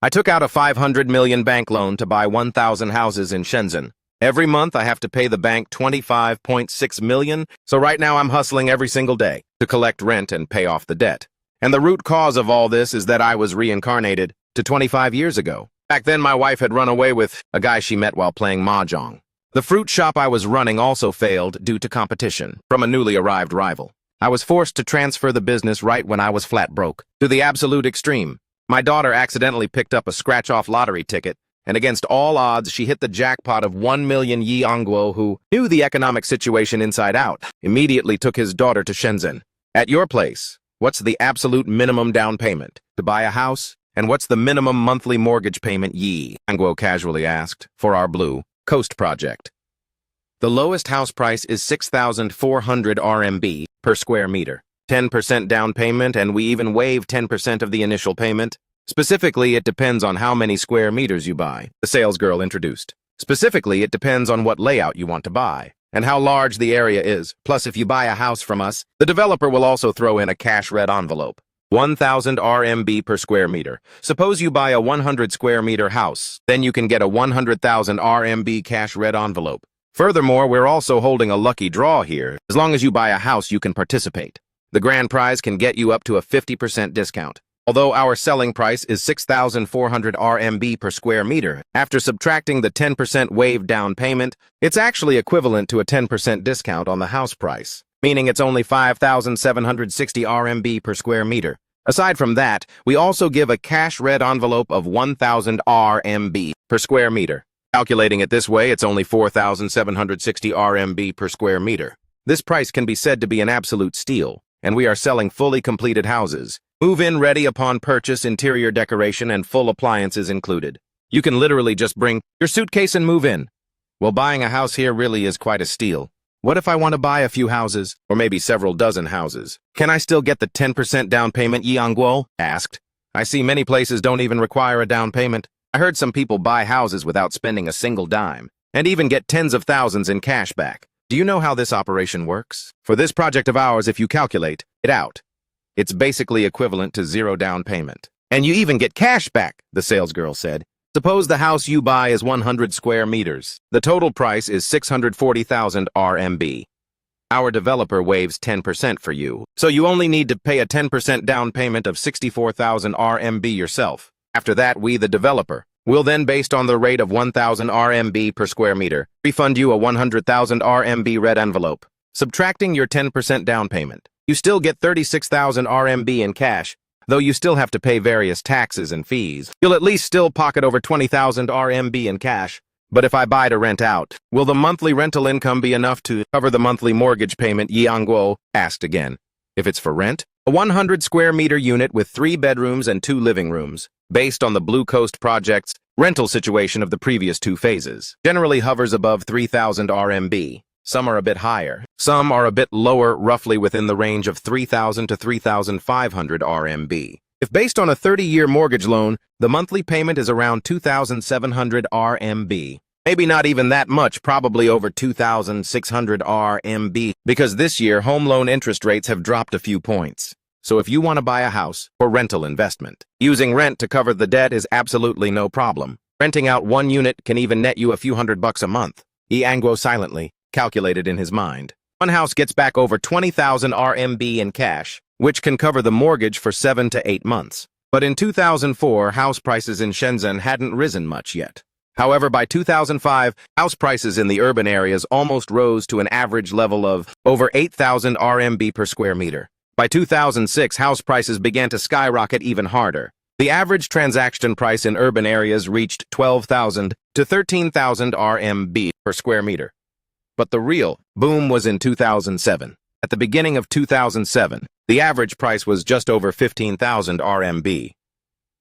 I took out a 500 million bank loan to buy 1,000 houses in Shenzhen. Every month I have to pay the bank 25.6 million, so right now I'm hustling every single day to collect rent and pay off the debt. And the root cause of all this is that I was reincarnated to 25 years ago. Back then my wife had run away with a guy she met while playing mahjong. The fruit shop I was running also failed due to competition from a newly arrived rival. I was forced to transfer the business right when I was flat broke, to the absolute extreme. My daughter accidentally picked up a scratch-off lottery ticket, and against all odds, she hit the jackpot of 1 million Yi Angguo, who knew the economic situation inside out, immediately took his daughter to Shenzhen. At your place, what's the absolute minimum down payment to buy a house? And what's the minimum monthly mortgage payment, Yi Angguo casually asked, for our Blue Coast project? The lowest house price is 6,400 RMB per square meter. 10% down payment, and we even waive 10% of the initial payment. Specifically, it depends on how many square meters you buy, the salesgirl introduced. Specifically, it depends on what layout you want to buy, and how large the area is. Plus, if you buy a house from us, the developer will also throw in a cash red envelope. 1,000 RMB per square meter. Suppose you buy a 100 square meter house, then you can get a 100,000 RMB cash red envelope. Furthermore, we're also holding a lucky draw here. As long as you buy a house, you can participate. The grand prize can get you up to a 50% discount. Although our selling price is 6,400 RMB per square meter, after subtracting the 10% waived down payment, it's actually equivalent to a 10% discount on the house price, meaning it's only 5,760 RMB per square meter. Aside from that, we also give a cash red envelope of 1,000 RMB per square meter. Calculating it this way, it's only 4,760 RMB per square meter. This price can be said to be an absolute steal, and we are selling fully completed houses. Move-in ready upon purchase, interior decoration, and full appliances included. You can literally just bring your suitcase and move in. Well, buying a house here really is quite a steal. What if I want to buy a few houses, or maybe several dozen houses? Can I still get the 10% down payment, Yi Angguo asked. I see many places don't even require a down payment. I heard some people buy houses without spending a single dime, and even get tens of thousands in cash back. Do you know how this operation works? For this project of ours, if you calculate it out, it's basically equivalent to 0 down payment. And you even get cash back, the salesgirl said. Suppose the house you buy is 100 square meters. The total price is 640,000 RMB. Our developer waives 10% for you, so you only need to pay a 10% down payment of 64,000 RMB yourself. After that, we, the developer, will then, based on the rate of 1,000 RMB per square meter, refund you a 100,000 RMB red envelope. Subtracting your 10% down payment, you still get 36,000 RMB in cash, though you still have to pay various taxes and fees. You'll at least still pocket over 20,000 RMB in cash. But if I buy to rent out, will the monthly rental income be enough to cover the monthly mortgage payment, Yi Angguo asked again. If it's for rent, a 100 square meter unit with 3 bedrooms and 2 living rooms, based on the Blue Coast project's rental situation of the previous 2 phases, generally hovers above 3,000 RMB. Some are a bit higher. Some are a bit lower, roughly within the range of 3,000 to 3,500 RMB. If based on a 30-year mortgage loan, the monthly payment is around 2,700 RMB. Maybe not even that much, probably over 2,600 RMB, because this year home loan interest rates have dropped a few points. So if you want to buy a house for rental investment, using rent to cover the debt is absolutely no problem. Renting out one unit can even net you a few $100 a month. Yi Angguo silently calculated in his mind. One house gets back over 20,000 RMB in cash, which can cover the mortgage for 7 to 8 months. But in 2004, house prices in Shenzhen hadn't risen much yet. However, by 2005, house prices in the urban areas almost rose to an average level of over 8,000 RMB per square meter. By 2006, house prices began to skyrocket even harder. The average transaction price in urban areas reached 12,000 to 13,000 RMB per square meter. But the real boom was in 2007. At the beginning of 2007, the average price was just over 15,000 RMB.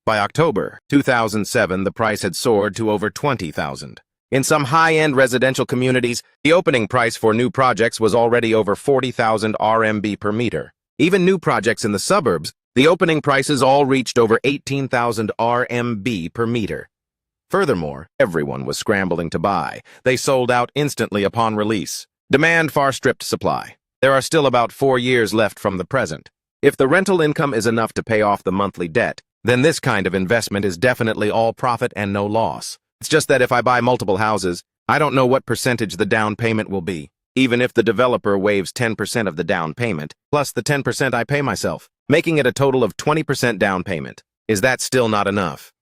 By October 2007, the price had soared to over 20,000. In some high-end residential communities, the opening price for new projects was already over 40,000 RMB per meter. Even new projects in the suburbs, the opening prices all reached over 18,000 RMB per meter. Furthermore, everyone was scrambling to buy. They sold out instantly upon release. Demand far stripped supply. There are still about 4 years left from the present. If the rental income is enough to pay off the monthly debt, then this kind of investment is definitely all profit and no loss. It's just that if I buy multiple houses, I don't know what percentage the down payment will be, even if the developer waives 10% of the down payment, plus the 10% I pay myself, making it a total of 20% down payment. Is that still not enough?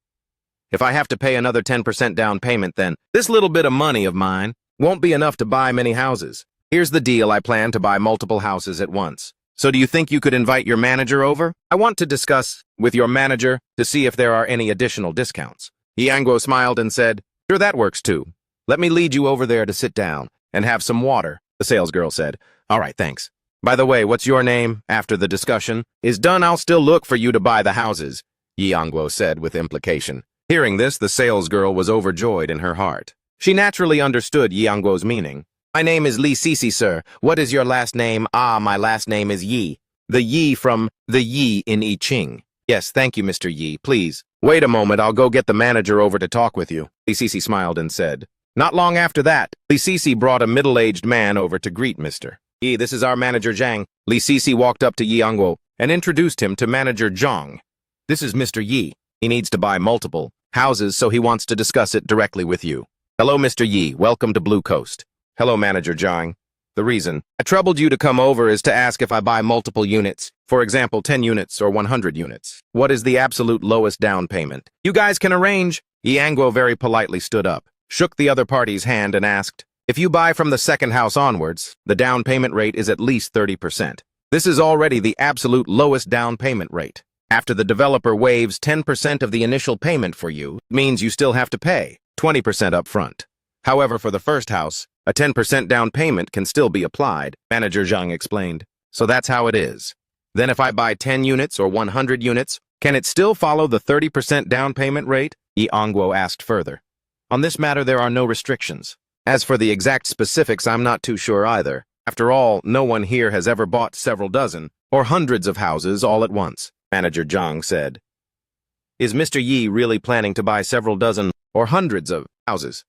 If I have to pay another 10% down payment, then this little bit of money of mine won't be enough to buy many houses. Here's the deal: I plan to buy multiple houses at once. So do you think you could invite your manager over? I want to discuss with your manager to see if there are any additional discounts. Yang smiled and said, "Sure, that works too. Let me lead you over there to sit down and have some water," the salesgirl said. "All right, thanks. By the way, what's your name?" After the discussion is done, I'll still look for you to buy the houses, Yang said with implication. Hearing this, the salesgirl was overjoyed in her heart. She naturally understood Yang's meaning. "My name is Li Sisi, sir. What is your last name?" "Ah, my last name is Yi. The Yi from the Yi in I Ching." "Yes, thank you, Mr. Yi. Please, wait a moment. I'll go get the manager over to talk with you," Li Sisi smiled and said. Not long after that, Li Sisi brought a middle-aged man over to greet Mr. Yi. "This is our manager Zhang." Li Sisi walked up to Yang and introduced him to manager Zhang. "This is Mr. Yi. He needs to buy multiple houses, so he wants to discuss it directly with you." "Hello, Mr. Yi. Welcome to Blue Coast." "Hello, Manager Zhang. The reason I troubled you to come over is to ask if I buy multiple units, for example, 10 units or 100 units. What is the absolute lowest down payment you guys can arrange?" Yang very politely stood up, shook the other party's hand and asked, "If you buy from the second house onwards, the down payment rate is at least 30%. This is already the absolute lowest down payment rate. After the developer waives 10% of the initial payment for you, it means you still have to pay 20% up front. However, for the first house, a 10% down payment can still be applied," Manager Zhang explained. "So that's how it is. Then if I buy 10 units or 100 units, can it still follow the 30% down payment rate?" Yang asked further. "On this matter, there are no restrictions. As for the exact specifics, I'm not too sure either. After all, no one here has ever bought several dozen or hundreds of houses all at once," Manager Zhang said. "Is Mr. Yi really planning to buy several dozen or hundreds of houses?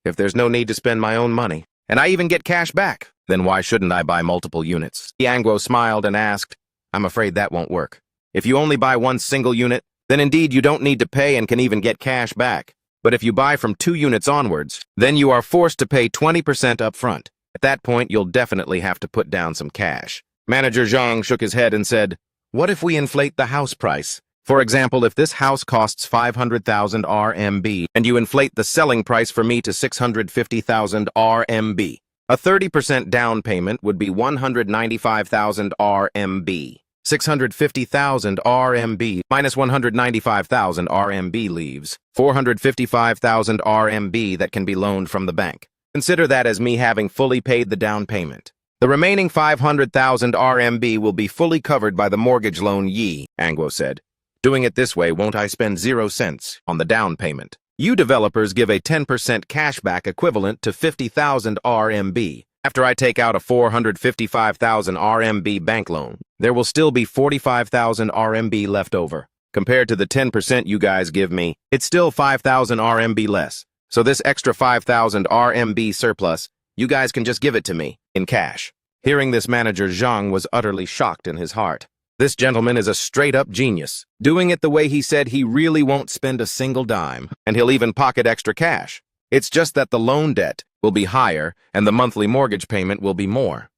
If there's no need to spend my own money, and I even get cash back, then why shouldn't I buy multiple units?" Yang smiled and asked, "I'm afraid that won't work. If you only buy one single unit, then indeed you don't need to pay and can even get cash back. But if you buy from 2 units onwards, then you are forced to pay 20% up front. At that point, you'll definitely have to put down some cash." Manager Zhang shook his head and said, "What if we inflate the house price? For example, if this house costs 500,000 RMB and you inflate the selling price for me to 650,000 RMB, a 30% down payment would be 195,000 RMB. 650,000 RMB minus 195,000 RMB leaves 455,000 RMB that can be loaned from the bank. Consider that as me having fully paid the down payment. The remaining 500,000 RMB will be fully covered by the mortgage loan," Yi, Yang said. "Doing it this way, won't I spend 0 cents on the down payment? You developers give a 10% cashback equivalent to 50,000 RMB. After I take out a 455,000 RMB bank loan, there will still be 45,000 RMB left over. Compared to the 10% you guys give me, it's still 5,000 RMB less. So this extra 5,000 RMB surplus, you guys can just give it to me in cash." Hearing this, Manager Zhang was utterly shocked in his heart. This gentleman is a straight-up genius. Doing it the way he said, he really won't spend a single dime, and he'll even pocket extra cash. It's just that the loan debt will be higher and the monthly mortgage payment will be more.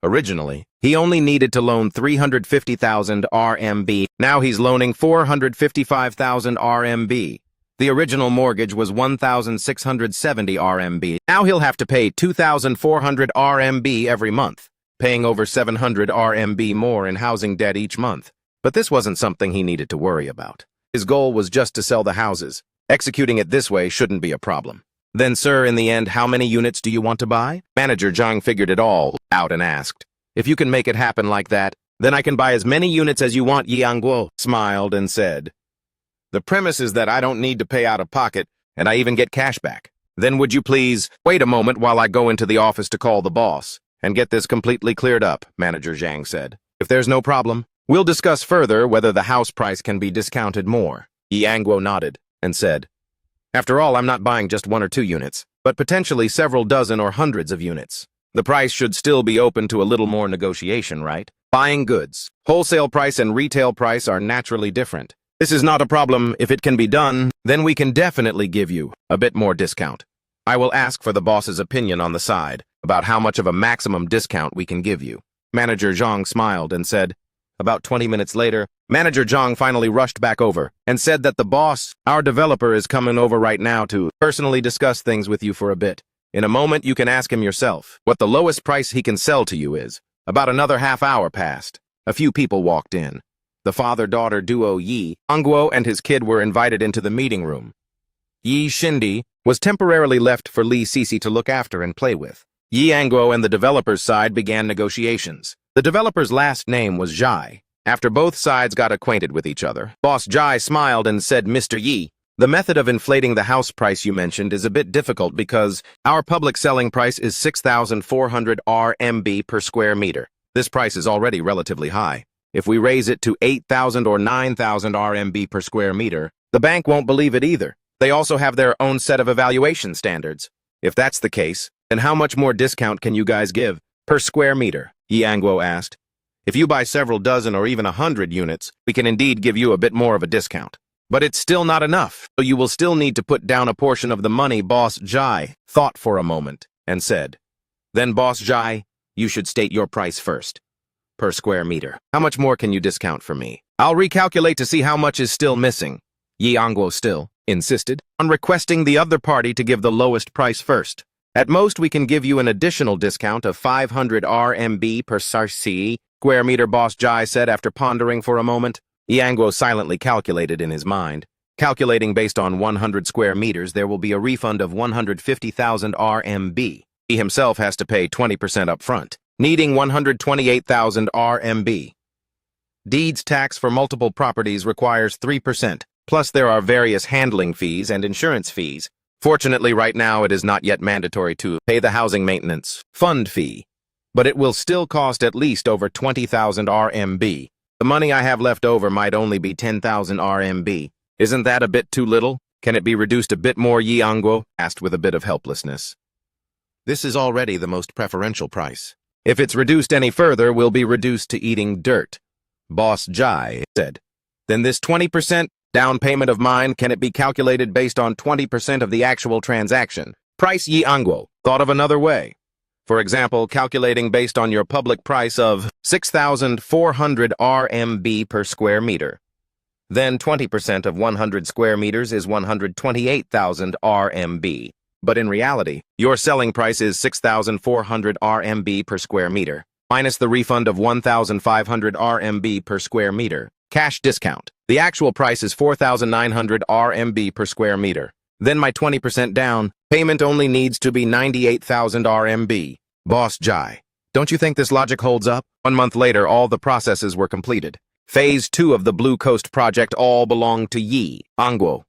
Originally, he only needed to loan 350,000 RMB. Now he's loaning 455,000 RMB. The original mortgage was 1,670 RMB. Now he'll have to pay 2,400 RMB every month, paying over 700 RMB more in housing debt each month. But this wasn't something he needed to worry about. His goal was just to sell the houses. Executing it this way shouldn't be a problem. "Then, sir, in the end, how many units do you want to buy?" Manager Zhang figured it all out and asked, "If you can make it happen like that, then I can buy as many units as you want." Yang smiled and said, "The premise is that I don't need to pay out of pocket, and I even get cash back. Then would you please wait a moment while I go into the office to call the boss and get this completely cleared up," Manager Zhang said. "If there's no problem, we'll discuss further whether the house price can be discounted more." Yang nodded and said, "After all, I'm not buying just 1 or 2 units, but potentially several dozen or hundreds of units. The price should still be open to a little more negotiation, right?" Buying goods. Wholesale price and retail price are naturally different. This is not a problem. If it can be done, then we can definitely give you a bit more discount. I will ask for the boss's opinion on the side about how much of a maximum discount we can give you. Manager Zhang smiled and said, about 20 minutes later, Manager Zhang finally rushed back over and said that the boss, our developer, is coming over right now to personally discuss things with you for a bit. In a moment, you can ask him yourself what the lowest price he can sell to you is. About another half hour passed. A few people walked in. The father-daughter duo Yi Angguo and his kid were invited into the meeting room. Yi Shindi was temporarily left for Li Sisi to look after and play with. Yi Angguo and the developer's side began negotiations. The developer's last name was Zhai. After both sides got acquainted with each other, Boss Zhai smiled and said, Mr. Yi, the method of inflating the house price you mentioned is a bit difficult because our public selling price is 6,400 RMB per square meter. This price is already relatively high. If we raise it to 8,000 or 9,000 RMB per square meter, the bank won't believe it either. They also have their own set of evaluation standards. If that's the case, then how much more discount can you guys give per square meter? Yi Angguo asked. If you buy several dozen or even 100 units, we can indeed give you a bit more of a discount. But it's still not enough, so you will still need to put down a portion of the money. Boss Zhai thought for a moment and said, then Boss Zhai, you should state your price first. Per square meter. How much more can you discount for me? I'll recalculate to see how much is still missing. Yi Angguo still insisted on requesting the other party to give the lowest price first. At most, we can give you an additional discount of 500 RMB per square meter, Boss Zhai said after pondering for a moment. Yi Angguo silently calculated in his mind. Calculating based on 100 square meters, there will be a refund of 150,000 RMB. He himself has to pay 20% up front, needing 128,000 RMB. Deeds tax for multiple properties requires 3%, plus there are various handling fees and insurance fees. Fortunately, right now it is not yet mandatory to pay the housing maintenance fund fee, but it will still cost at least over 20,000 RMB. The money I have left over might only be 10,000 RMB. Isn't that a bit too little? Can it be reduced a bit more? Yi Angguo asked with a bit of helplessness. This is already the most preferential price. If it's reduced any further, we'll be reduced to eating dirt, Boss Zhai said. Then this 20% down payment of mine, can it be calculated based on 20% of the actual transaction price? Yi Angguo thought of another way. For example, calculating based on your public price of 6,400 RMB per square meter. Then 20% of 100 square meters is 128,000 RMB. But in reality, your selling price is 6,400 RMB per square meter, minus the refund of 1,500 RMB per square meter. Cash discount. The actual price is 4,900 RMB per square meter. Then my 20% down payment only needs to be 98,000 RMB. Boss Zhai, don't you think this logic holds up? 1 month later, all the processes were completed. Phase 2 of the Blue Coast project all belonged to Yi Angguo.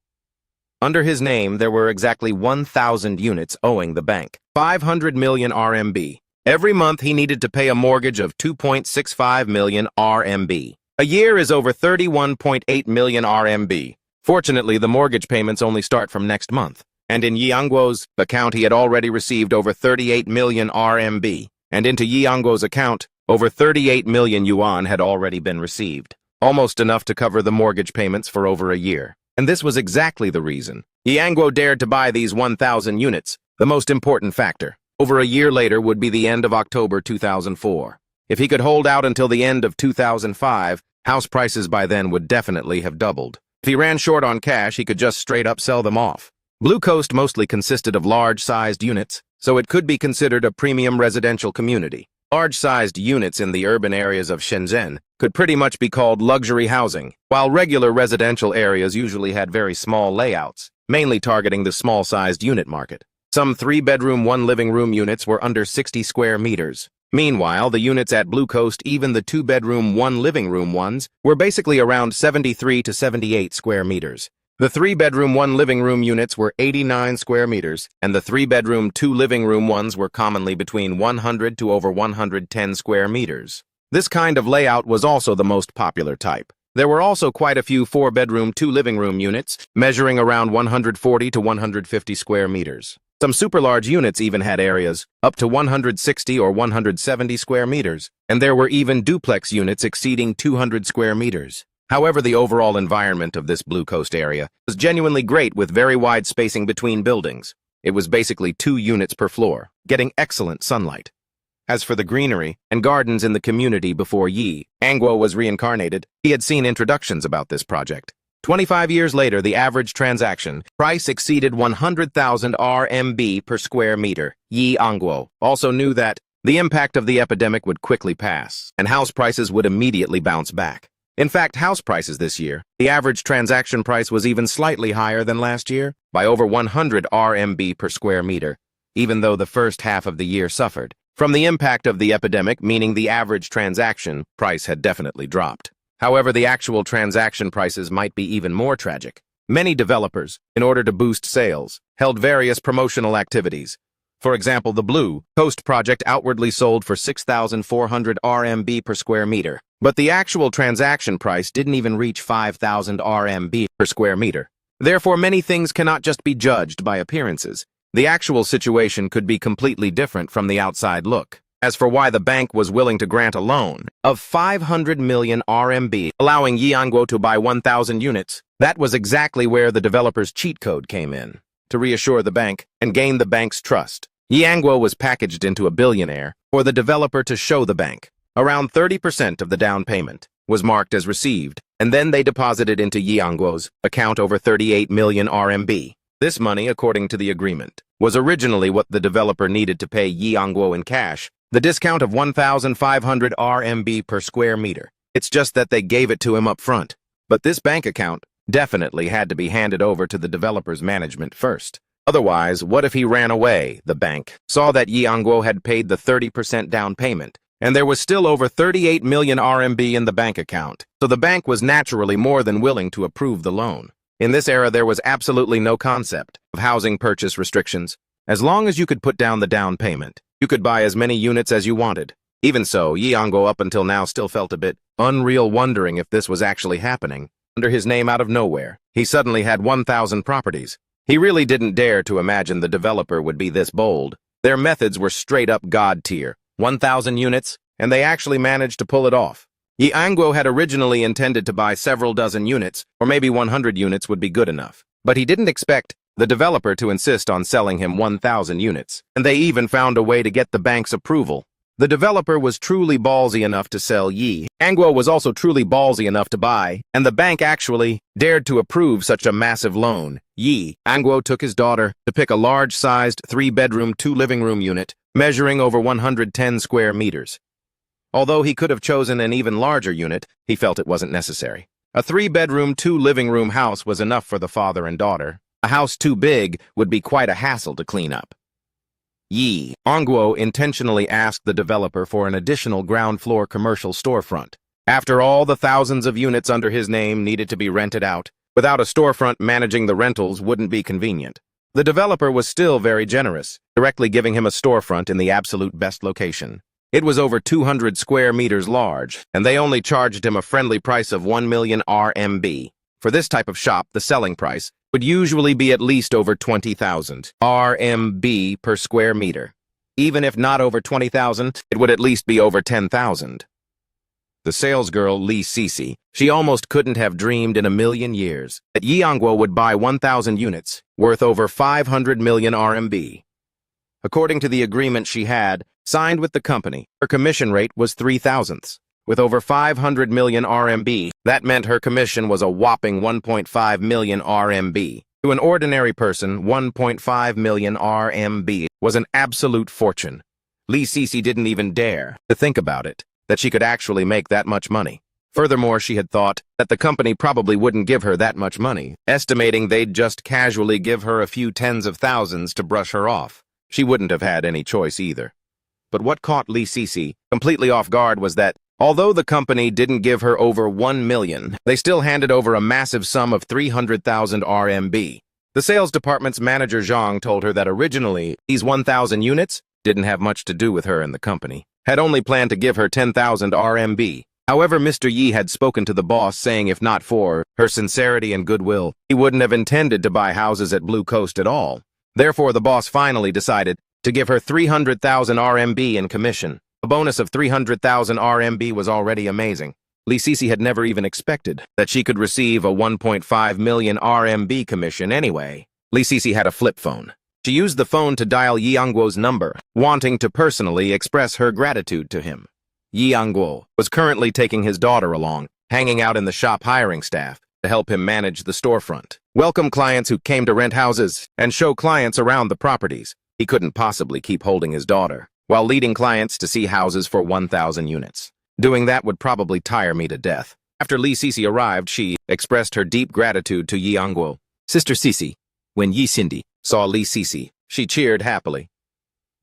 Under his name, there were exactly 1,000 units owing the bank 500 million RMB. Every month, he needed to pay a mortgage of 2.65 million RMB. A year is over 31.8 million RMB. Fortunately, the mortgage payments only start from next month. And in Yi Angguo's account, he had already received over 38 million RMB. And into Yi Angguo's account, over 38 million yuan had already been received. Almost enough to cover the mortgage payments for over a year. And this was exactly the reason Yi Angguo dared to buy these 1,000 units. The most important factor, over a year later, would be the end of October 2004. If he could hold out until the end of 2005, house prices by then would definitely have doubled. If he ran short on cash, he could just straight up sell them off. Blue Coast mostly consisted of large-sized units, so it could be considered a premium residential community. Large-sized units in the urban areas of Shenzhen could pretty much be called luxury housing, while regular residential areas usually had very small layouts, mainly targeting the small-sized unit market. Some 3-bedroom, 1-living-room units were under 60 square meters. Meanwhile, the units at Blue Coast, even the 2-bedroom, 1-living-room ones, were basically around 73 to 78 square meters. The 3-bedroom, 1-living-room units were 89 square meters, and the 3-bedroom, 2-living-room ones were commonly between 100 to over 110 square meters. This kind of layout was also the most popular type. There were also quite a few 4-bedroom, 2-living-room units, measuring around 140 to 150 square meters. Some super large units even had areas up to 160 or 170 square meters, and there were even duplex units exceeding 200 square meters. However, the overall environment of this Blue Coast area was genuinely great with very wide spacing between buildings. It was basically 2 units per floor, getting excellent sunlight. As for the greenery and gardens in the community before Yi Angwo was reincarnated, he had seen introductions about this project. 25 years later, the average transaction price exceeded 100,000 RMB per square meter. Yi Angwo also knew that the impact of the epidemic would quickly pass, and house prices would immediately bounce back. In fact, house prices this year, the average transaction price was even slightly higher than last year, by over 100 RMB per square meter, even though the first half of the year suffered from the impact of the epidemic, meaning the average transaction price had definitely dropped. However, the actual transaction prices might be even more tragic. Many developers, in order to boost sales, held various promotional activities. For example, the Blue Coast project outwardly sold for 6,400 RMB per square meter, but the actual transaction price didn't even reach 5,000 RMB per square meter. Therefore, many things cannot just be judged by appearances. The actual situation could be completely different from the outside look. As for why the bank was willing to grant a loan of 500 million RMB, allowing Yi Angwo to buy 1,000 units, that was exactly where the developer's cheat code came in. To reassure the bank and gain the bank's trust, Yi Angwo was packaged into a billionaire for the developer to show the bank. Around 30% of the down payment was marked as received, and then they deposited into Yi Angwo's account over 38 million RMB. This money, according to the agreement, was originally what the developer needed to pay Yi Angwo in cash, the discount of 1,500 RMB per square meter. It's just that they gave it to him up front. But this bank account definitely had to be handed over to the developer's management first. Otherwise, what if he ran away? The bank saw that Yi Angwo had paid the 30% down payment, and there was still over 38 million RMB in the bank account, so the bank was naturally more than willing to approve the loan. In this era, there was absolutely no concept of housing purchase restrictions. As long as you could put down the down payment, you could buy as many units as you wanted. Even so, Yi Angwo up until now still felt a bit unreal, wondering if this was actually happening. Under his name out of nowhere, he suddenly had 1,000 properties. He really didn't dare to imagine the developer would be this bold. Their methods were straight up God tier. 1,000 units, and they actually managed to pull it off. Yi Angwo had originally intended to buy several dozen units, or maybe 100 units would be good enough. But he didn't expect the developer to insist on selling him 1,000 units, and they even found a way to get the bank's approval. The developer was truly ballsy enough to sell. Yi Angwo was also truly ballsy enough to buy, and the bank actually dared to approve such a massive loan. Yi Angwo took his daughter to pick a large-sized 3-bedroom, 2-living-room unit, measuring over 110 square meters. Although he could have chosen an even larger unit, he felt it wasn't necessary. A 3-bedroom, 2-living-room house was enough for the father and daughter. A house too big would be quite a hassle to clean up. Yi Angwo intentionally asked the developer for an additional ground-floor commercial storefront. After all, the thousands of units under his name needed to be rented out. Without a storefront, managing the rentals wouldn't be convenient. The developer was still very generous, directly giving him a storefront in the absolute best location. It was over 200 square meters large, and they only charged him a friendly price of 1 million RMB. For this type of shop, the selling price would usually be at least over 20,000 RMB per square meter. Even if not over 20,000, it would at least be over 10,000. The salesgirl, Li Sisi, she almost couldn't have dreamed in a million years that Yi Angwo would buy 1,000 units, worth over 500 million RMB. According to the agreement she had signed with the company, her commission rate was 3,000ths. With over 500 million RMB, that meant her commission was a whopping 1.5 million RMB. To an ordinary person, 1.5 million RMB was an absolute fortune. Li Sisi didn't even dare to think about it, that she could actually make that much money. Furthermore, she had thought that the company probably wouldn't give her that much money, estimating they'd just casually give her a few tens of thousands to brush her off. She wouldn't have had any choice either. But what caught Li Sisi completely off guard was that, although the company didn't give her over 1 million, they still handed over a massive sum of 300,000 RMB. The sales department's manager Zhang told her that originally, these 1,000 units didn't have much to do with her and the company, had only planned to give her 10,000 RMB. However, Mr. Yi had spoken to the boss saying if not for her sincerity and goodwill, he wouldn't have intended to buy houses at Blue Coast at all. Therefore, the boss finally decided to give her 300,000 RMB in commission. A bonus of 300,000 RMB was already amazing. Lee Sisi had never even expected that she could receive a 1.5 million RMB commission anyway. Lee Sisi had a flip phone. She used the phone to dial Yi Angguo's number, wanting to personally express her gratitude to him. Yi Angguo was currently taking his daughter along, hanging out in the shop hiring staff to help him manage the storefront, welcome clients who came to rent houses, and show clients around the properties. He couldn't possibly keep holding his daughter while leading clients to see houses for 1,000 units. Doing that would probably tire me to death. After Lee Sisi arrived, she expressed her deep gratitude to Yi Angguo. Sister Sisi. When Yi Cindy saw Lee Sisi, she cheered happily.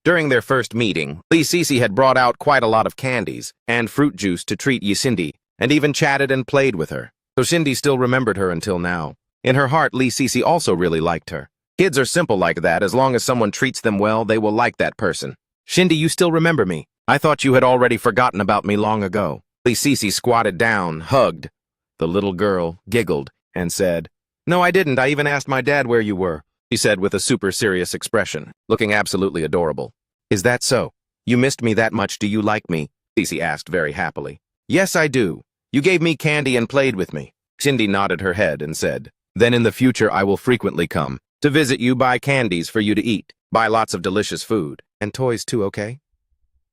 During their first meeting, Lee Sisi had brought out quite a lot of candies and fruit juice to treat Yi Cindy, and even chatted and played with her. So Cindy still remembered her until now. In her heart, Lee Sisi also really liked her. Kids are simple like that. As long as someone treats them well, they will like that person. Cindy, you still remember me? I thought you had already forgotten about me long ago. Lee Sisi squatted down, hugged. The little girl giggled and said, No, I didn't. I even asked my dad where you were, she said with a super serious expression, looking absolutely adorable. Is that so? You missed me that much. Do you like me? Sisi asked very happily. Yes, I do. You gave me candy and played with me. Cindy nodded her head and said, Then in the future I will frequently come to visit you, buy candies for you to eat, buy lots of delicious food, and toys too, okay?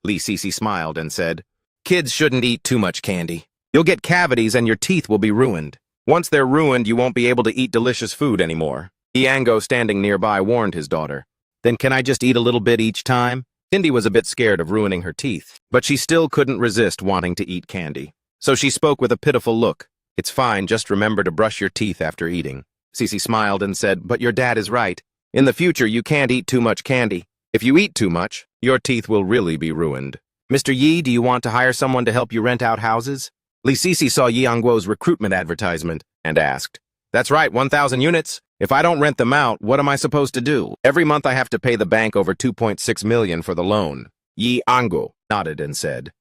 Lee Sisi smiled and said, Kids shouldn't eat too much candy. You'll get cavities and your teeth will be ruined. Once they're ruined, you won't be able to eat delicious food anymore. Iango, standing nearby, warned his daughter. Then can I just eat a little bit each time? Cindy was a bit scared of ruining her teeth, but she still couldn't resist wanting to eat candy. So she spoke with a pitiful look. It's fine, just remember to brush your teeth after eating. Sisi smiled and said, But your dad is right. In the future, you can't eat too much candy. If you eat too much, your teeth will really be ruined. Mr. Yi, do you want to hire someone to help you rent out houses? Lee Sisi saw Yi Angguo's recruitment advertisement and asked, That's right, 1,000 units. If I don't rent them out, what am I supposed to do? Every month I have to pay the bank over 2.6 million for the loan. Yi Angguo nodded and said,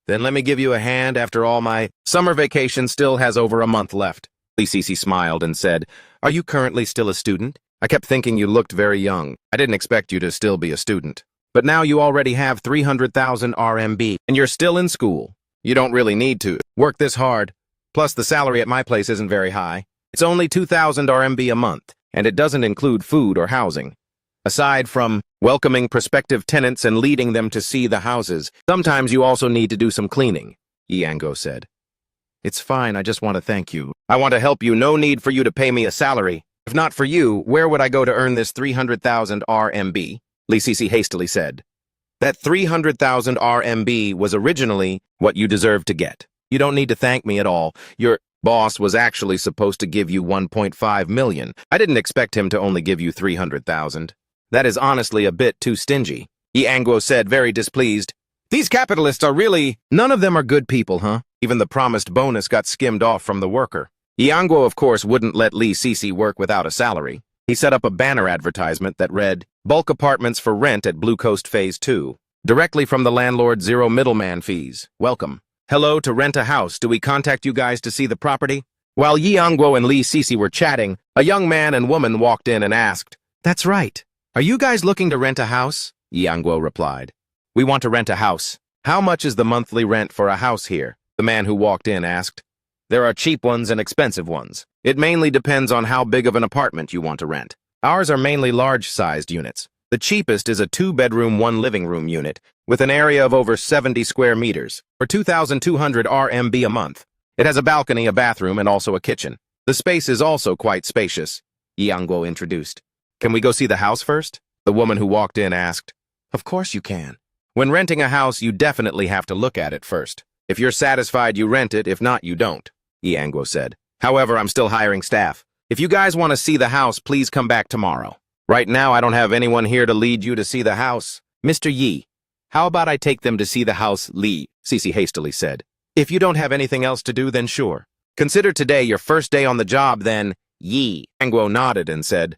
Then let me give you a hand. After all, my summer vacation still has over a month left. Lee Sisi smiled and said, Are you currently still a student? I kept thinking you looked very young. I didn't expect you to still be a student. But now you already have 300,000 RMB, and you're still in school. You don't really need to work this hard. Plus, the salary at my place isn't very high. It's only 2,000 RMB a month, and it doesn't include food or housing. Aside from welcoming prospective tenants and leading them to see the houses, sometimes you also need to do some cleaning, Iango said. It's fine, I just want to thank you. I want to help you, no need for you to pay me a salary. If not for you, where would I go to earn this 300,000 RMB? Lee Sisi hastily said. That 300,000 RMB was originally what you deserved to get. You don't need to thank me at all. Your boss was actually supposed to give you 1.5 million. I didn't expect him to only give you 300,000. That is honestly a bit too stingy, Ianguo said, very displeased. These capitalists are really... None of them are good people, huh? Even the promised bonus got skimmed off from the worker. Ianguo, of course, wouldn't let Lee Sisi work without a salary. He set up a banner advertisement that read, Bulk apartments for rent at Blue Coast Phase 2. Directly from the landlord, 0 middleman fees. Welcome. Hello, to rent a house. Do we contact you guys to see the property? While Yi Angguo and Lee Sisi were chatting, a young man and woman walked in and asked, That's right. Are you guys looking to rent a house? Yi Angguo replied. We want to rent a house. How much is the monthly rent for a house here? The man who walked in asked. There are cheap ones and expensive ones. It mainly depends on how big of an apartment you want to rent. Ours are mainly large-sized units. The cheapest is a 2-bedroom, 1-living-room unit with an area of over 70 square meters for 2,200 RMB a month. It has a balcony, a bathroom, and also a kitchen. The space is also quite spacious, Ianguo introduced. Can we go see the house first? The woman who walked in asked. Of course you can. When renting a house, you definitely have to look at it first. If you're satisfied, you rent it. If not, you don't, Ianguo said. However, I'm still hiring staff. If you guys want to see the house, please come back tomorrow. Right now, I don't have anyone here to lead you to see the house. Mr. Yi, how about I take them to see the house, Lee? Sisi hastily said. If you don't have anything else to do, then sure. Consider today your first day on the job, then. Yi. Ianguo nodded and said.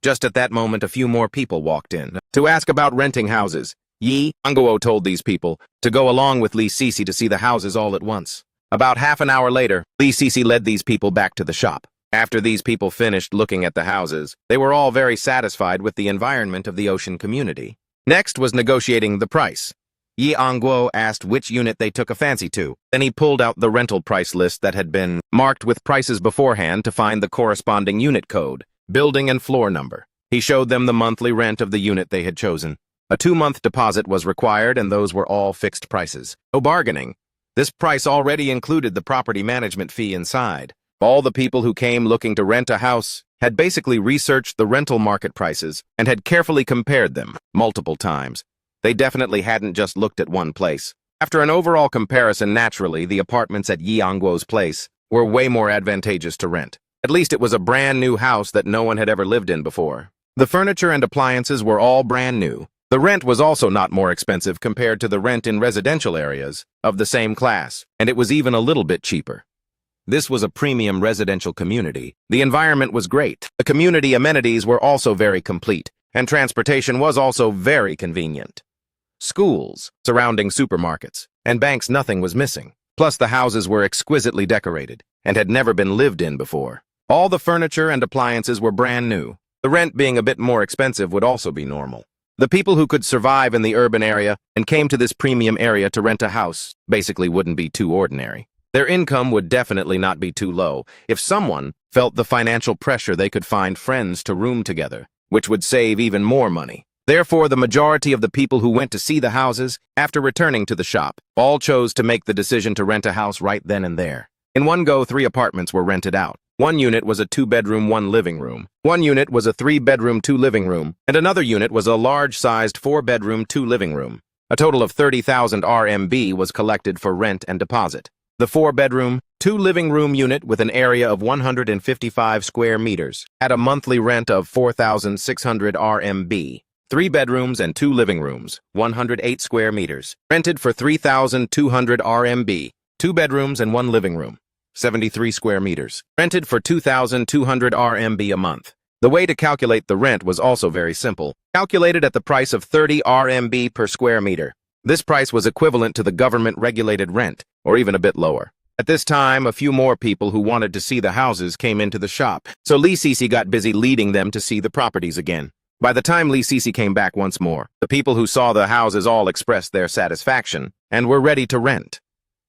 Just at that moment, a few more people walked in to ask about renting houses. Yi Ianguo told these people to go along with Lee Sisi to see the houses all at once. About half an hour later, Lee Sisi led these people back to the shop. After these people finished looking at the houses, they were all very satisfied with the environment of the ocean community. Next was negotiating the price. Yi Angguo asked which unit they took a fancy to. Then he pulled out the rental price list that had been marked with prices beforehand to find the corresponding unit code, building and floor number. He showed them the monthly rent of the unit they had chosen. A 2-month deposit was required, and those were all fixed prices. No bargaining. This price already included the property management fee inside. All the people who came looking to rent a house had basically researched the rental market prices and had carefully compared them multiple times. They definitely hadn't just looked at one place. After an overall comparison, naturally, the apartments at Yi Angguo's place were way more advantageous to rent. At least it was a brand new house that no one had ever lived in before. The furniture and appliances were all brand new. The rent was also not more expensive compared to the rent in residential areas of the same class, and it was even a little bit cheaper. This was a premium residential community. The environment was great. The community amenities were also very complete, and transportation was also very convenient. Schools, surrounding supermarkets, and banks, nothing was missing. Plus, the houses were exquisitely decorated and had never been lived in before. All the furniture and appliances were brand new. The rent being a bit more expensive would also be normal. The people who could survive in the urban area and came to this premium area to rent a house basically wouldn't be too ordinary. Their income would definitely not be too low. If someone felt the financial pressure, they could find friends to room together, which would save even more money. Therefore, the majority of the people who went to see the houses, after returning to the shop, all chose to make the decision to rent a house right then and there. In one go, 3 apartments were rented out. One unit was a 2-bedroom, 1 living room. One unit was a 3-bedroom, 2 living room. And another unit was a large-sized 4-bedroom, 2 living room. A total of 30,000 RMB was collected for rent and deposit. The 4-bedroom, 2 living room unit with an area of 155 square meters had a monthly rent of 4,600 RMB. 3 bedrooms and 2 living rooms, 108 square meters, rented for 3,200 RMB. 2 bedrooms and 1 living room, 73 square meters, rented for 2,200 RMB a month. The way to calculate the rent was also very simple. Calculated at the price of 30 RMB per square meter. This price was equivalent to the government-regulated rent, or even a bit lower. At this time, a few more people who wanted to see the houses came into the shop, so Li Sisi got busy leading them to see the properties again. By the time Li Sisi came back once more, the people who saw the houses all expressed their satisfaction and were ready to rent.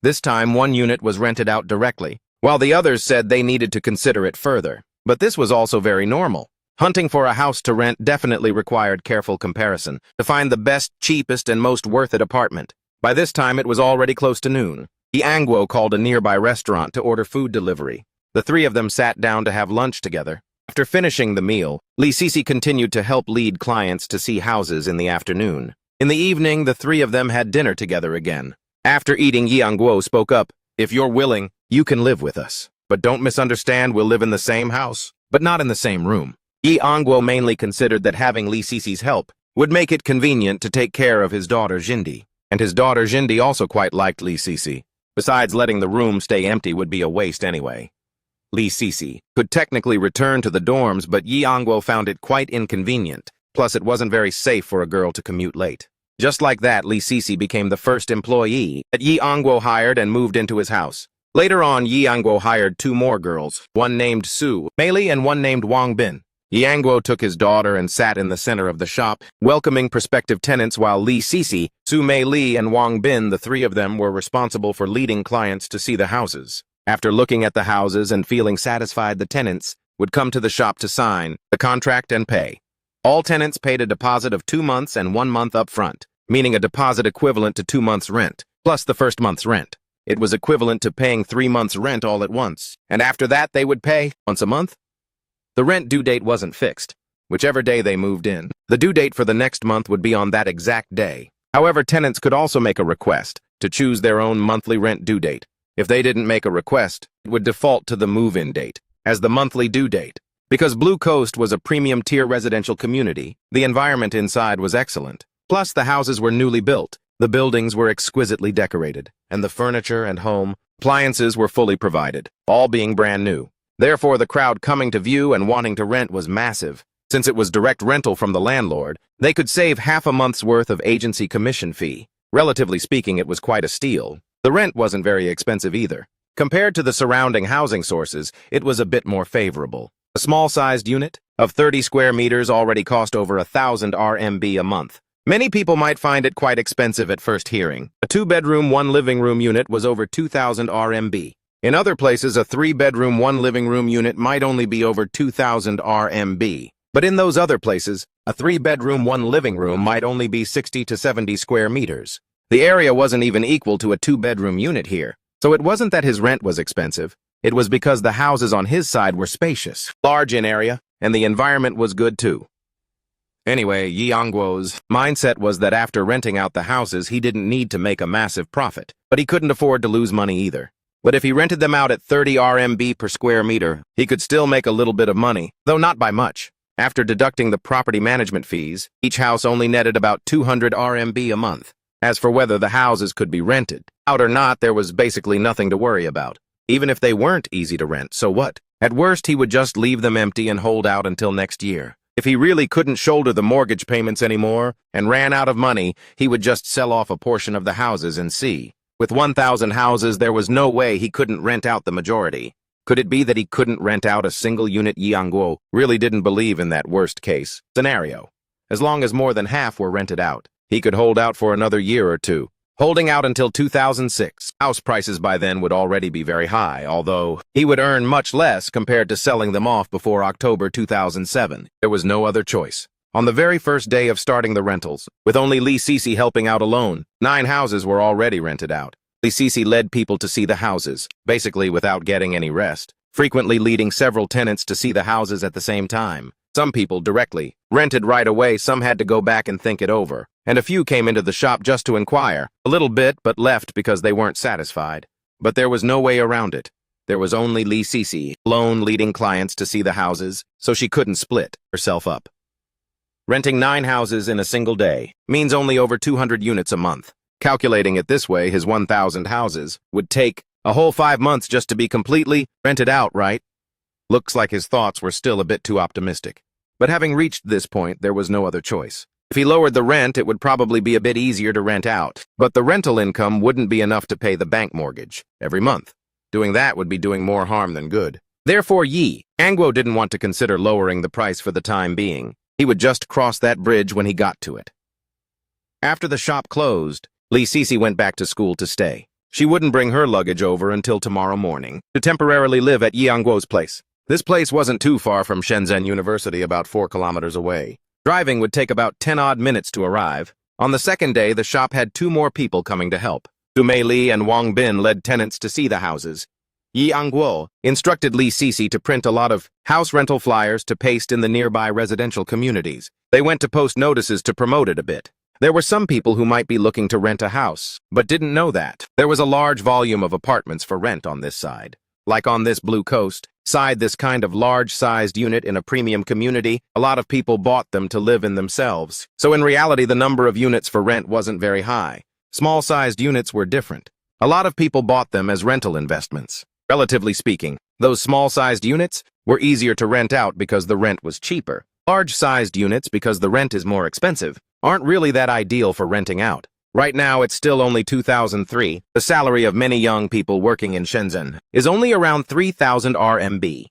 This time, one unit was rented out directly, while the others said they needed to consider it further. But this was also very normal. Hunting for a house to rent definitely required careful comparison to find the best, cheapest, and most worth it apartment. By this time, it was already close to noon. Yi Angguo called a nearby restaurant to order food delivery. The 3 of them sat down to have lunch together. After finishing the meal, Li Sisi continued to help lead clients to see houses in the afternoon. In the evening, the 3 of them had dinner together again. After eating, Yi Angguo spoke up. "If you're willing, you can live with us. But don't misunderstand, we'll live in the same house, but not in the same room." Yi Angguo mainly considered that having Li Sisi's help would make it convenient to take care of his daughter Jindi. And his daughter Jindi also quite liked Li Sisi. Besides, letting the room stay empty would be a waste anyway. Li Sisi could technically return to the dorms, but Yi Angguo found it quite inconvenient. Plus, it wasn't very safe for a girl to commute late. Just like that, Li Sisi became the first employee that Yi Angguo hired and moved into his house. Later on, Yi Angguo hired 2 more girls, one named Su Meili and one named Wang Bin. Yi Angguo took his daughter and sat in the center of the shop, welcoming prospective tenants, while Li Sisi, Su Meili, and Wang Bin, the 3 of them, were responsible for leading clients to see the houses. After looking at the houses and feeling satisfied, the tenants would come to the shop to sign the contract and pay. All tenants paid a deposit of 2 months and 1 month up front, meaning a deposit equivalent to 2 months' rent, plus the first month's rent. It was equivalent to paying 3 months' rent all at once, and after that they would pay once a month. The rent due date wasn't fixed. Whichever day they moved in, the due date for the next month would be on that exact day. However, tenants could also make a request to choose their own monthly rent due date. If they didn't make a request, it would default to the move-in date as the monthly due date. Because Blue Coast was a premium-tier residential community, the environment inside was excellent. Plus, the houses were newly built, the buildings were exquisitely decorated, and the furniture and home appliances were fully provided, all being brand new. Therefore, the crowd coming to view and wanting to rent was massive. Since it was direct rental from the landlord, they could save half a month's worth of agency commission fee. Relatively speaking, it was quite a steal. The rent wasn't very expensive either. Compared to the surrounding housing sources, it was a bit more favorable. A small-sized unit of 30 square meters already cost over 1,000 RMB a month. Many people might find it quite expensive at first hearing. A 2-bedroom, 1-living-room unit was over 2,000 RMB. In other places, a 3-bedroom, 1-living-room unit might only be over 2,000 RMB. But in those other places, a 3-bedroom, 1-living-room might only be 60 to 70 square meters. The area wasn't even equal to a 2-bedroom unit here. So it wasn't that his rent was expensive. It was because the houses on his side were spacious, large in area, and the environment was good too. Anyway, Yi Yangguo's mindset was that after renting out the houses, he didn't need to make a massive profit, but he couldn't afford to lose money either. But if he rented them out at 30 RMB per square meter, he could still make a little bit of money, though not by much. After deducting the property management fees, each house only netted about 200 RMB a month. As for whether the houses could be rented out or not, there was basically nothing to worry about. Even if they weren't easy to rent, so what? At worst, he would just leave them empty and hold out until next year. If he really couldn't shoulder the mortgage payments anymore and ran out of money, he would just sell off a portion of the houses and see. With 1,000 houses, there was no way he couldn't rent out the majority. Could it be that he couldn't rent out a single unit? Yi Yangguo really didn't believe in that worst-case scenario. As long as more than half were rented out, he could hold out for another year or two. Holding out until 2006, house prices by then would already be very high, although he would earn much less compared to selling them off before October 2007. There was no other choice. On the very first day of starting the rentals, with only Li Sisi helping out alone, 9 houses were already rented out. Li Sisi led people to see the houses, basically without getting any rest, frequently leading several tenants to see the houses at the same time. Some people directly rented right away, some had to go back and think it over, and a few came into the shop just to inquire, a little bit, but left because they weren't satisfied. But there was no way around it. There was only Li Sisi alone leading clients to see the houses, so she couldn't split herself up. Renting 9 houses in a single day means only over 200 units a month. Calculating it this way, his 1,000 houses would take a whole 5 months just to be completely rented out, right? Looks like his thoughts were still a bit too optimistic. But having reached this point, there was no other choice. If he lowered the rent, it would probably be a bit easier to rent out, but the rental income wouldn't be enough to pay the bank mortgage every month. Doing that would be doing more harm than good. Therefore, Yi Yangguo didn't want to consider lowering the price for the time being. He would just cross that bridge when he got to it. After the shop closed, Li Sisi went back to school to stay. She wouldn't bring her luggage over until tomorrow morning to temporarily live at Yi Yangguo's place. This place wasn't too far from Shenzhen University, about 4 kilometers away. Driving would take about 10-odd minutes to arrive. On the second day, the shop had 2 more people coming to help. Du Mei Li and Wang Bin led tenants to see the houses. Yi Yangguo instructed Li Sisi to print a lot of house rental flyers to paste in the nearby residential communities. They went to post notices to promote it a bit. There were some people who might be looking to rent a house, but didn't know that. There was a large volume of apartments for rent on this side. Like on this Blue Coast side, this kind of large-sized unit in a premium community, a lot of people bought them to live in themselves. So in reality, the number of units for rent wasn't very high. Small-sized units were different. A lot of people bought them as rental investments. Relatively speaking, those small-sized units were easier to rent out because the rent was cheaper. Large-sized units, because the rent is more expensive, aren't really that ideal for renting out. Right now, it's still only 2003. The salary of many young people working in Shenzhen is only around 3,000 RMB.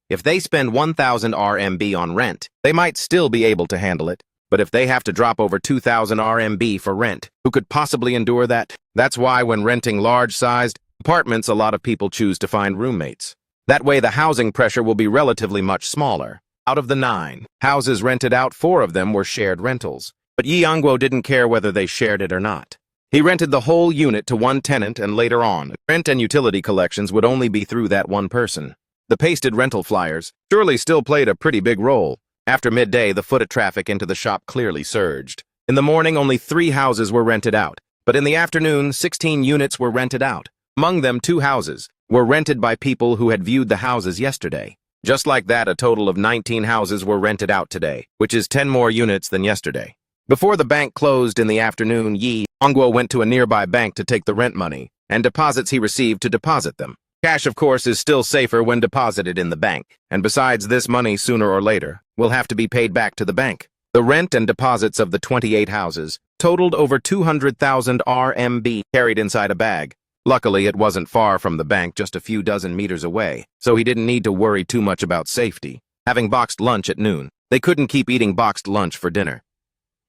If they spend 1,000 RMB on rent, they might still be able to handle it. But if they have to drop over 2,000 RMB for rent, who could possibly endure that? That's why when renting large-sized apartments, a lot of people choose to find roommates. That way, the housing pressure will be relatively much smaller. Out of the 9 houses rented out, 4 of them were shared rentals. But Yi Yangguo didn't care whether they shared it or not. He rented the whole unit to one tenant, and later on, rent and utility collections would only be through that one person. The pasted rental flyers surely still played a pretty big role. After midday, the foot traffic into the shop clearly surged. In the morning, only 3 houses were rented out, but in the afternoon, 16 units were rented out. Among them, 2 houses were rented by people who had viewed the houses yesterday. Just like that, a total of 19 houses were rented out today, which is 10 more units than yesterday. Before the bank closed in the afternoon, Yi Yangguo went to a nearby bank to take the rent money and deposits he received to deposit them. Cash, of course, is still safer when deposited in the bank, and besides, this money, sooner or later, will have to be paid back to the bank. The rent and deposits of the 28 houses totaled over 200,000 RMB carried inside a bag. Luckily, it wasn't far from the bank, just a few dozen meters away, so he didn't need to worry too much about safety. Having boxed lunch at noon, they couldn't keep eating boxed lunch for dinner.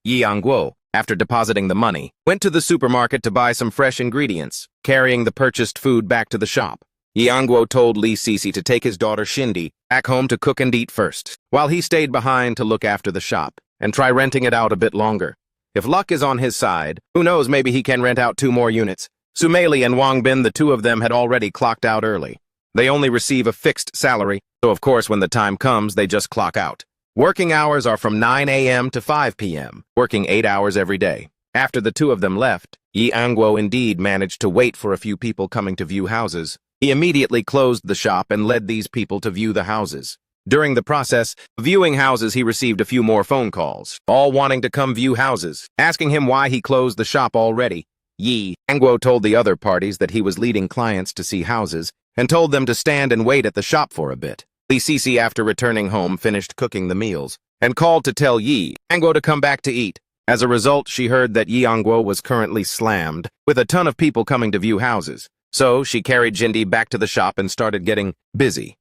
Yi Angguo, after depositing the money, went to the supermarket to buy some fresh ingredients, carrying the purchased food back to the shop. Yi Angguo told Lee Sisi to take his daughter Shindy back home to cook and eat first, while he stayed behind to look after the shop and try renting it out a bit longer. If luck is on his side, who knows, maybe he can rent out 2 more units. Sumeili and Wang Bin, the 2 of them, had already clocked out early. They only receive a fixed salary, so of course when the time comes, they just clock out. Working hours are from 9 a.m. to 5 p.m., working 8 hours every day. After the 2 of them left, Yi Angguo indeed managed to wait for a few people coming to view houses. He immediately closed the shop and led these people to view the houses. During the process of viewing houses, he received a few more phone calls, all wanting to come view houses, asking him why he closed the shop already. Yi Angguo told the other parties that he was leading clients to see houses and told them to stand and wait at the shop for a bit. Lee Sisi, after returning home, finished cooking the meals and called to tell Yi Angguo to come back to eat. As a result, she heard that Yi Angguo was currently slammed with a ton of people coming to view houses. So she carried Jindy back to the shop and started getting busy.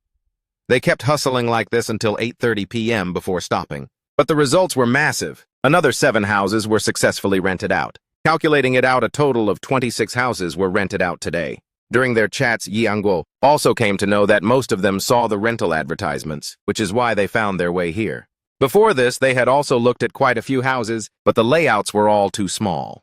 They kept hustling like this until 8:30 p.m. before stopping. But the results were massive. Another 7 houses were successfully rented out. Calculating it out, a total of 26 houses were rented out today. During their chats, Yi Angguo also came to know that most of them saw the rental advertisements, which is why they found their way here. Before this, they had also looked at quite a few houses, but the layouts were all too small.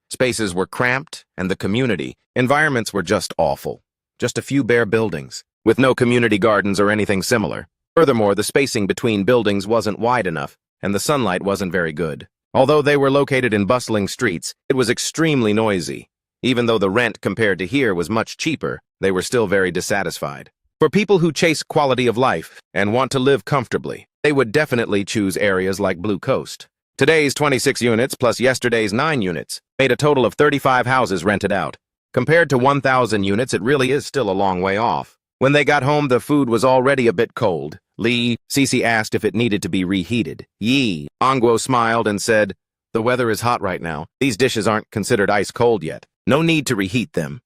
Spaces were cramped, and the community environments were just awful. Just a few bare buildings, with no community gardens or anything similar. Furthermore, the spacing between buildings wasn't wide enough, and the sunlight wasn't very good. Although they were located in bustling streets, it was extremely noisy. Even though the rent compared to here was much cheaper, they were still very dissatisfied. For people who chase quality of life and want to live comfortably, they would definitely choose areas like Blue Coast. Today's 26 units plus yesterday's 9 units made a total of 35 houses rented out. Compared to 1,000 units, it really is still a long way off. When they got home, the food was already a bit cold. Lee Sisi asked if it needed to be reheated. Yi Angguo smiled and said, "The weather is hot right now. These dishes aren't considered ice cold yet. No need to reheat them."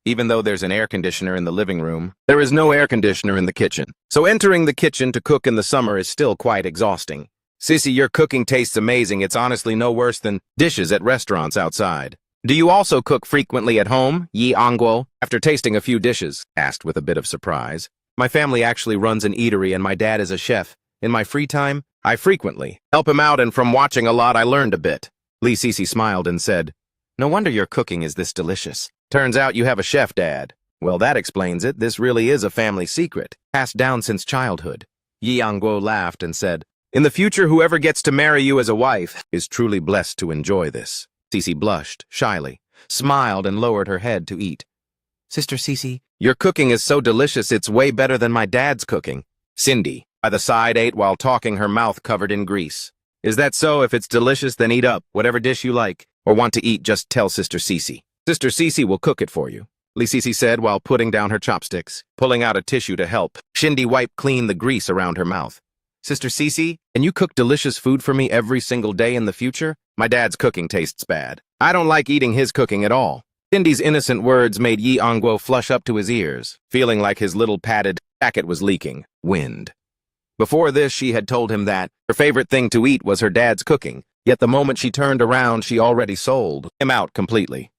Even though there's an air conditioner in the living room, there is no air conditioner in the kitchen. So entering the kitchen to cook in the summer is still quite exhausting. "Sisi, your cooking tastes amazing. It's honestly no worse than dishes at restaurants outside." "Do you also cook frequently at home?" Yi Angguo, after tasting a few dishes, asked with a bit of surprise. "My family actually runs an eatery and my dad is a chef. In my free time, I frequently help him out, and from watching a lot, I learned a bit." Lee Sisi smiled and said, "No wonder your cooking is this delicious. Turns out you have a chef dad." "Well, that explains it. This really is a family secret, passed down since childhood." Yi Angguo laughed and said, "In the future, whoever gets to marry you as a wife is truly blessed to enjoy this." Sisi blushed shyly, smiled, and lowered her head to eat. "Sister Sisi, your cooking is so delicious, it's way better than my dad's cooking." Cindy, by the side, ate while talking, her mouth covered in grease. "Is that so? If it's delicious, then eat up. Whatever dish you like, or want to eat, just tell Sister Sisi. Sister Sisi will cook it for you," Lee Sisi said while putting down her chopsticks. Pulling out a tissue to help, Shindy wiped clean the grease around her mouth. "Sister Sisi, can you cook delicious food for me every single day in the future? My dad's cooking tastes bad. I don't like eating his cooking at all." Shindy's innocent words made Yi Angguo flush up to his ears, feeling like his little padded jacket was leaking wind. Before this, she had told him that her favorite thing to eat was her dad's cooking, yet the moment she turned around, she already sold him out completely.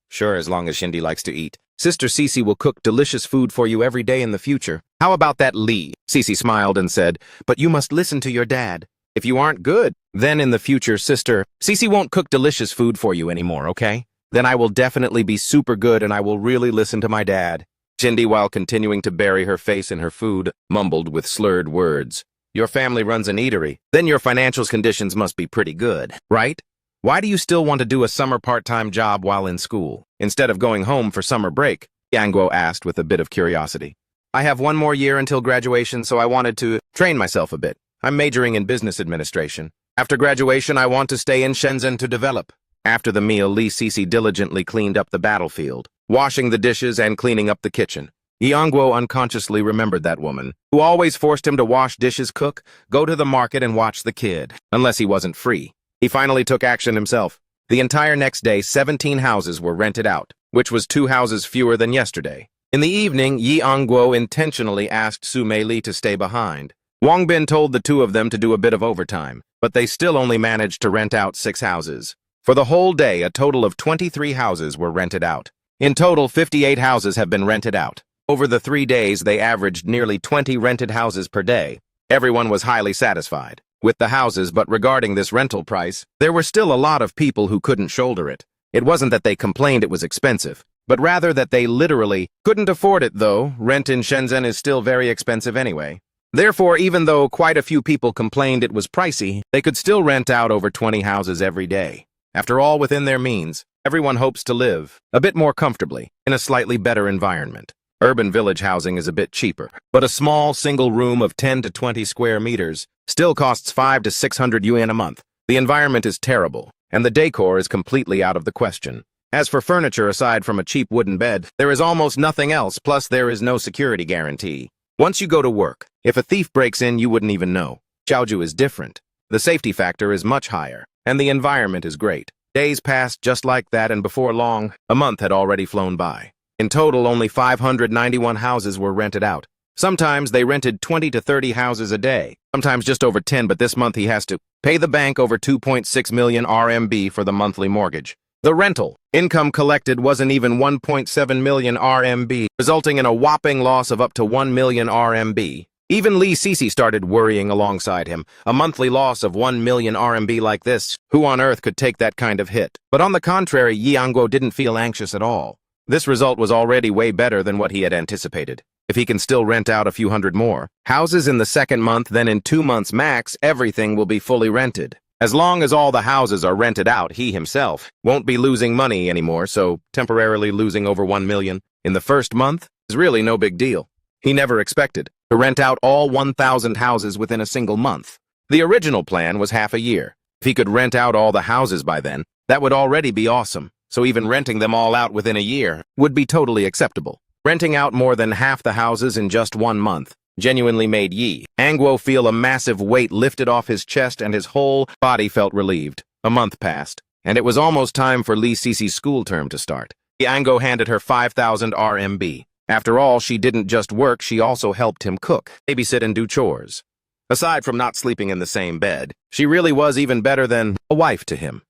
"Sure, as long as Shindy likes to eat. Sister Sisi will cook delicious food for you every day in the future. How about that, Lee?" Sisi smiled and said, "But you must listen to your dad. If you aren't good, then in the future, Sister Sisi won't cook delicious food for you anymore, okay? Then I will definitely be super good and I will really listen to my dad." Shindy, while continuing to bury her face in her food, mumbled with slurred words. "Your family runs an eatery. Then your financial conditions must be pretty good, right? Why do you still want to do a summer part-time job while in school, instead of going home for summer break?" Angguo asked with a bit of curiosity. "I have 1 more year until graduation, so I wanted to train myself a bit. I'm majoring in business administration. After graduation, I want to stay in Shenzhen to develop." After the meal, Lee Sisi diligently cleaned up the battlefield, washing the dishes and cleaning up the kitchen. Yi Angguo unconsciously remembered that woman, who always forced him to wash dishes, cook, go to the market, and watch the kid, unless he wasn't free. He finally took action himself. The entire next day, 17 houses were rented out, which was 2 houses fewer than yesterday. In the evening, Yi Angguo intentionally asked Su Meili to stay behind. Wang Bin told the two of them to do a bit of overtime, but they still only managed to rent out 6 houses. For the whole day, a total of 23 houses were rented out. In total, 58 houses have been rented out. Over the 3 days, they averaged nearly 20 rented houses per day. Everyone was highly satisfied with the houses, but regarding this rental price, there were still a lot of people who couldn't shoulder it. It wasn't that they complained it was expensive, but rather that they literally couldn't afford it, though rent in Shenzhen is still very expensive anyway. Therefore, even though quite a few people complained it was pricey, they could still rent out over 20 houses every day. After all, within their means, everyone hopes to live a bit more comfortably in a slightly better environment. Urban village housing is a bit cheaper, but a small single room of 10 to 20 square meters still costs 5 to 600 yuan a month. The environment is terrible, and the decor is completely out of the question. As for furniture, aside from a cheap wooden bed, there is almost nothing else, plus there is no security guarantee. Once you go to work, if a thief breaks in, you wouldn't even know. Chaoju is different. The safety factor is much higher, and the environment is great. Days passed just like that, and before long, a month had already flown by. In total, only 591 houses were rented out. Sometimes they rented 20 to 30 houses a day, sometimes just over 10, but this month he has to pay the bank over 2.6 million RMB for the monthly mortgage. The rental income collected wasn't even 1.7 million RMB, resulting in a whopping loss of up to 1 million RMB. Even Li Sisi started worrying alongside him. A monthly loss of 1 million RMB like this, who on earth could take that kind of hit? But on the contrary, Yi Angguo didn't feel anxious at all. This result was already way better than what he had anticipated. If he can still rent out a few hundred more houses in the second month, then in 2 months max, everything will be fully rented. As long as all the houses are rented out, he himself won't be losing money anymore, so temporarily losing over 1 million in the first month is really no big deal. He never expected to rent out all 1,000 houses within a single month. The original plan was half a year. If he could rent out all the houses by then, that would already be awesome. So even renting them all out within a year would be totally acceptable. Renting out more than half the houses in just 1 month genuinely made Yi Angguo feel a massive weight lifted off his chest, and his whole body felt relieved. A month passed, and it was almost time for Li Sisi's school term to start. Yi Angguo handed her 5,000 RMB. After all, she didn't just work, she also helped him cook, babysit, and do chores. Aside from not sleeping in the same bed, she really was even better than a wife to him.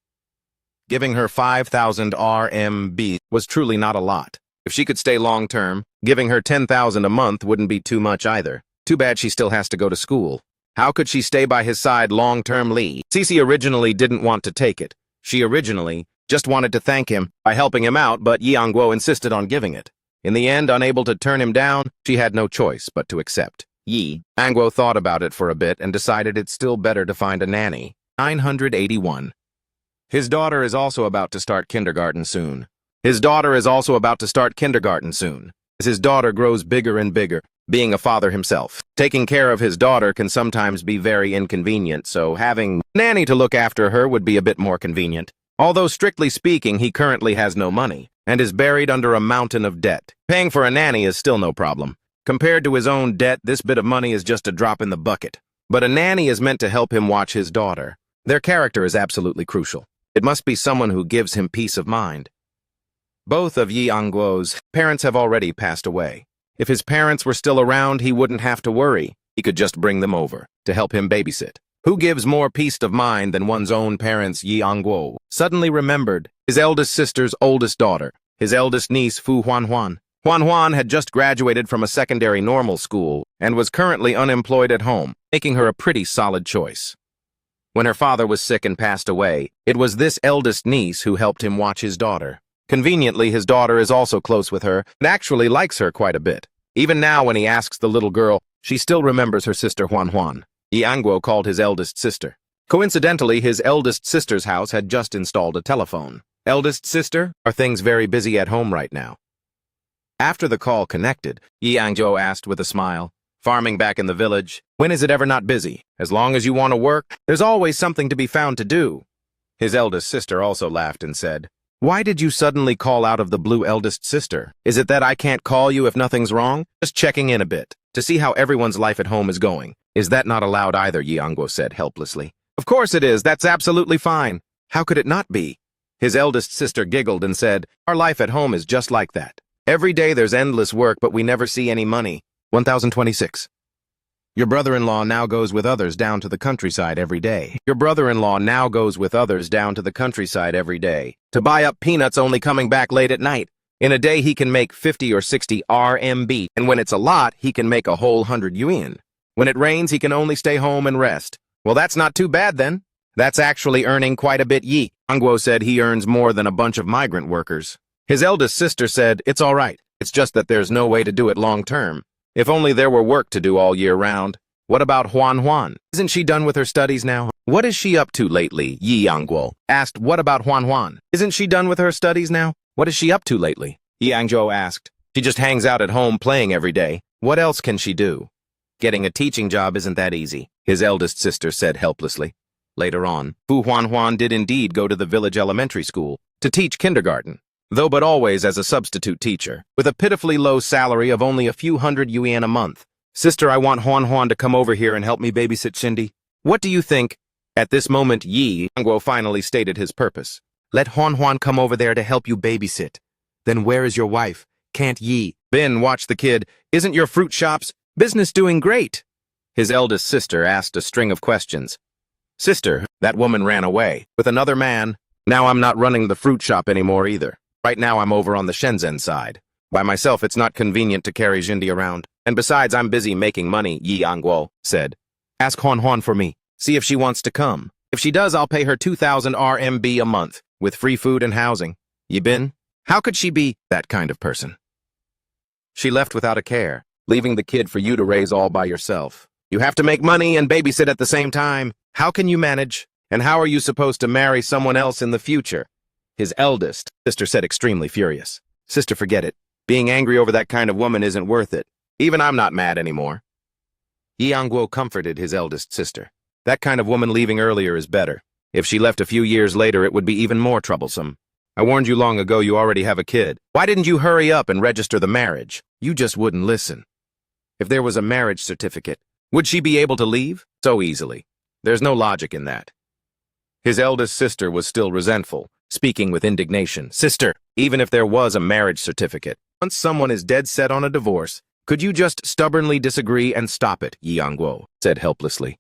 Giving her 5,000 RMB was truly not a lot. If she could stay long-term, giving her 10,000 a month wouldn't be too much either. Too bad she still has to go to school. How could she stay by his side long-term? Li Sisi originally didn't want to take it. She originally just wanted to thank him by helping him out, but Yi Angguo insisted on giving it. In the end, unable to turn him down, she had no choice but to accept. Yi Angguo thought about it for a bit and decided it's still better to find a nanny. 981. His daughter is also about to start kindergarten soon. As his daughter grows bigger and bigger, being a father himself, taking care of his daughter can sometimes be very inconvenient, so having a nanny to look after her would be a bit more convenient. Although strictly speaking, he currently has no money and is buried under a mountain of debt. Paying for a nanny is still no problem. Compared to his own debt, this bit of money is just a drop in the bucket. But a nanny is meant to help him watch his daughter. Their character is absolutely crucial. It must be someone who gives him peace of mind. Both of Yi Angguo's parents have already passed away. If his parents were still around, he wouldn't have to worry. He could just bring them over to help him babysit. Who gives more peace of mind than one's own parents? Yi Angguo suddenly remembered his eldest sister's oldest daughter, his eldest niece, Fu Huanhuan. Huanhuan had just graduated from a secondary normal school and was currently unemployed at home, making her a pretty solid choice. When her father was sick and passed away, it was this eldest niece who helped him watch his daughter. Conveniently, his daughter is also close with her and actually likes her quite a bit. Even now, when he asks the little girl, she still remembers her sister Huanhuan. Yi Angguo called his eldest sister. Coincidentally, his eldest sister's house had just installed a telephone. Eldest sister, are things very busy at home right now? After the call connected, Yi Angguo asked with a smile, farming back in the village, when is it ever not busy? As long as you want to work, there's always something to be found to do. His eldest sister also laughed and said, why did you suddenly call out of the blue, eldest sister? Is it that I can't call you if nothing's wrong? Just checking in a bit, to see how everyone's life at home is going. Is that not allowed either? Yi Angguo said helplessly. Of course it is, that's absolutely fine. How could it not be? His eldest sister giggled and said, "Our life at home is just like that. Every day there's endless work, but we never see any money." 1026. Your brother-in-law now goes with others down to the countryside every day. Your brother-in-law now goes with others down to the countryside every day to buy up peanuts, only coming back late at night. In a day he can make 50 or 60 RMB, and when it's a lot, he can make a whole 100 yuan. When it rains, he can only stay home and rest. Well, that's not too bad then. That's actually earning quite a bit. Yi Angguo said he earns more than a bunch of migrant workers. His eldest sister said, "It's all right. It's just that there's no way to do it long term. If only there were work to do all year round." What about Huan? Isn't she done with her studies now? What is she up to lately? Yi Angguo asked. What about Huan? Isn't she done with her studies now? What is she up to lately? Yi Angguo asked. She just hangs out at home playing every day. What else can she do? Getting a teaching job isn't that easy, his eldest sister said helplessly. Later on, Fu Huan did indeed go to the village elementary school to teach kindergarten, though but always as a substitute teacher, with a pitifully low salary of only a few hundred yuan a month. "Sister, I want Huan to come over here and help me babysit Cindy. What do you think?" At this moment, Yi Angguo finally stated his purpose. "Let Huan come over there to help you babysit." "Then where is your wife? Can't Yi Bin watch the kid? Isn't your fruit shop's business doing great?" His eldest sister asked a string of questions. "Sister, that woman ran away with another man. Now I'm not running the fruit shop anymore either. Right now I'm over on the Shenzhen side. By myself, it's not convenient to carry Jindy around. And besides, I'm busy making money," Yi Angguo said. "Ask Huan for me. See if she wants to come. If she does, I'll pay her 2,000 RMB a month, with free food and housing." Yi Bin? How could she be that kind of person? She left without a care, leaving the kid for you to raise all by yourself. You have to make money and babysit at the same time. How can you manage? And how are you supposed to marry someone else in the future? His eldest sister said, extremely furious. "Sister, forget it. Being angry over that kind of woman isn't worth it. Even I'm not mad anymore." Yi Angguo comforted his eldest sister. "That kind of woman leaving earlier is better. If she left a few years later, it would be even more troublesome. I warned you long ago you already have a kid. Why didn't you hurry up and register the marriage? You just wouldn't listen. If there was a marriage certificate, would she be able to leave? So easily. There's no logic in that." His eldest sister was still resentful, speaking with indignation. "Sister, even if there was a marriage certificate, once someone is dead set on a divorce, could you just stubbornly disagree and stop it?" Yi Angguo said helplessly.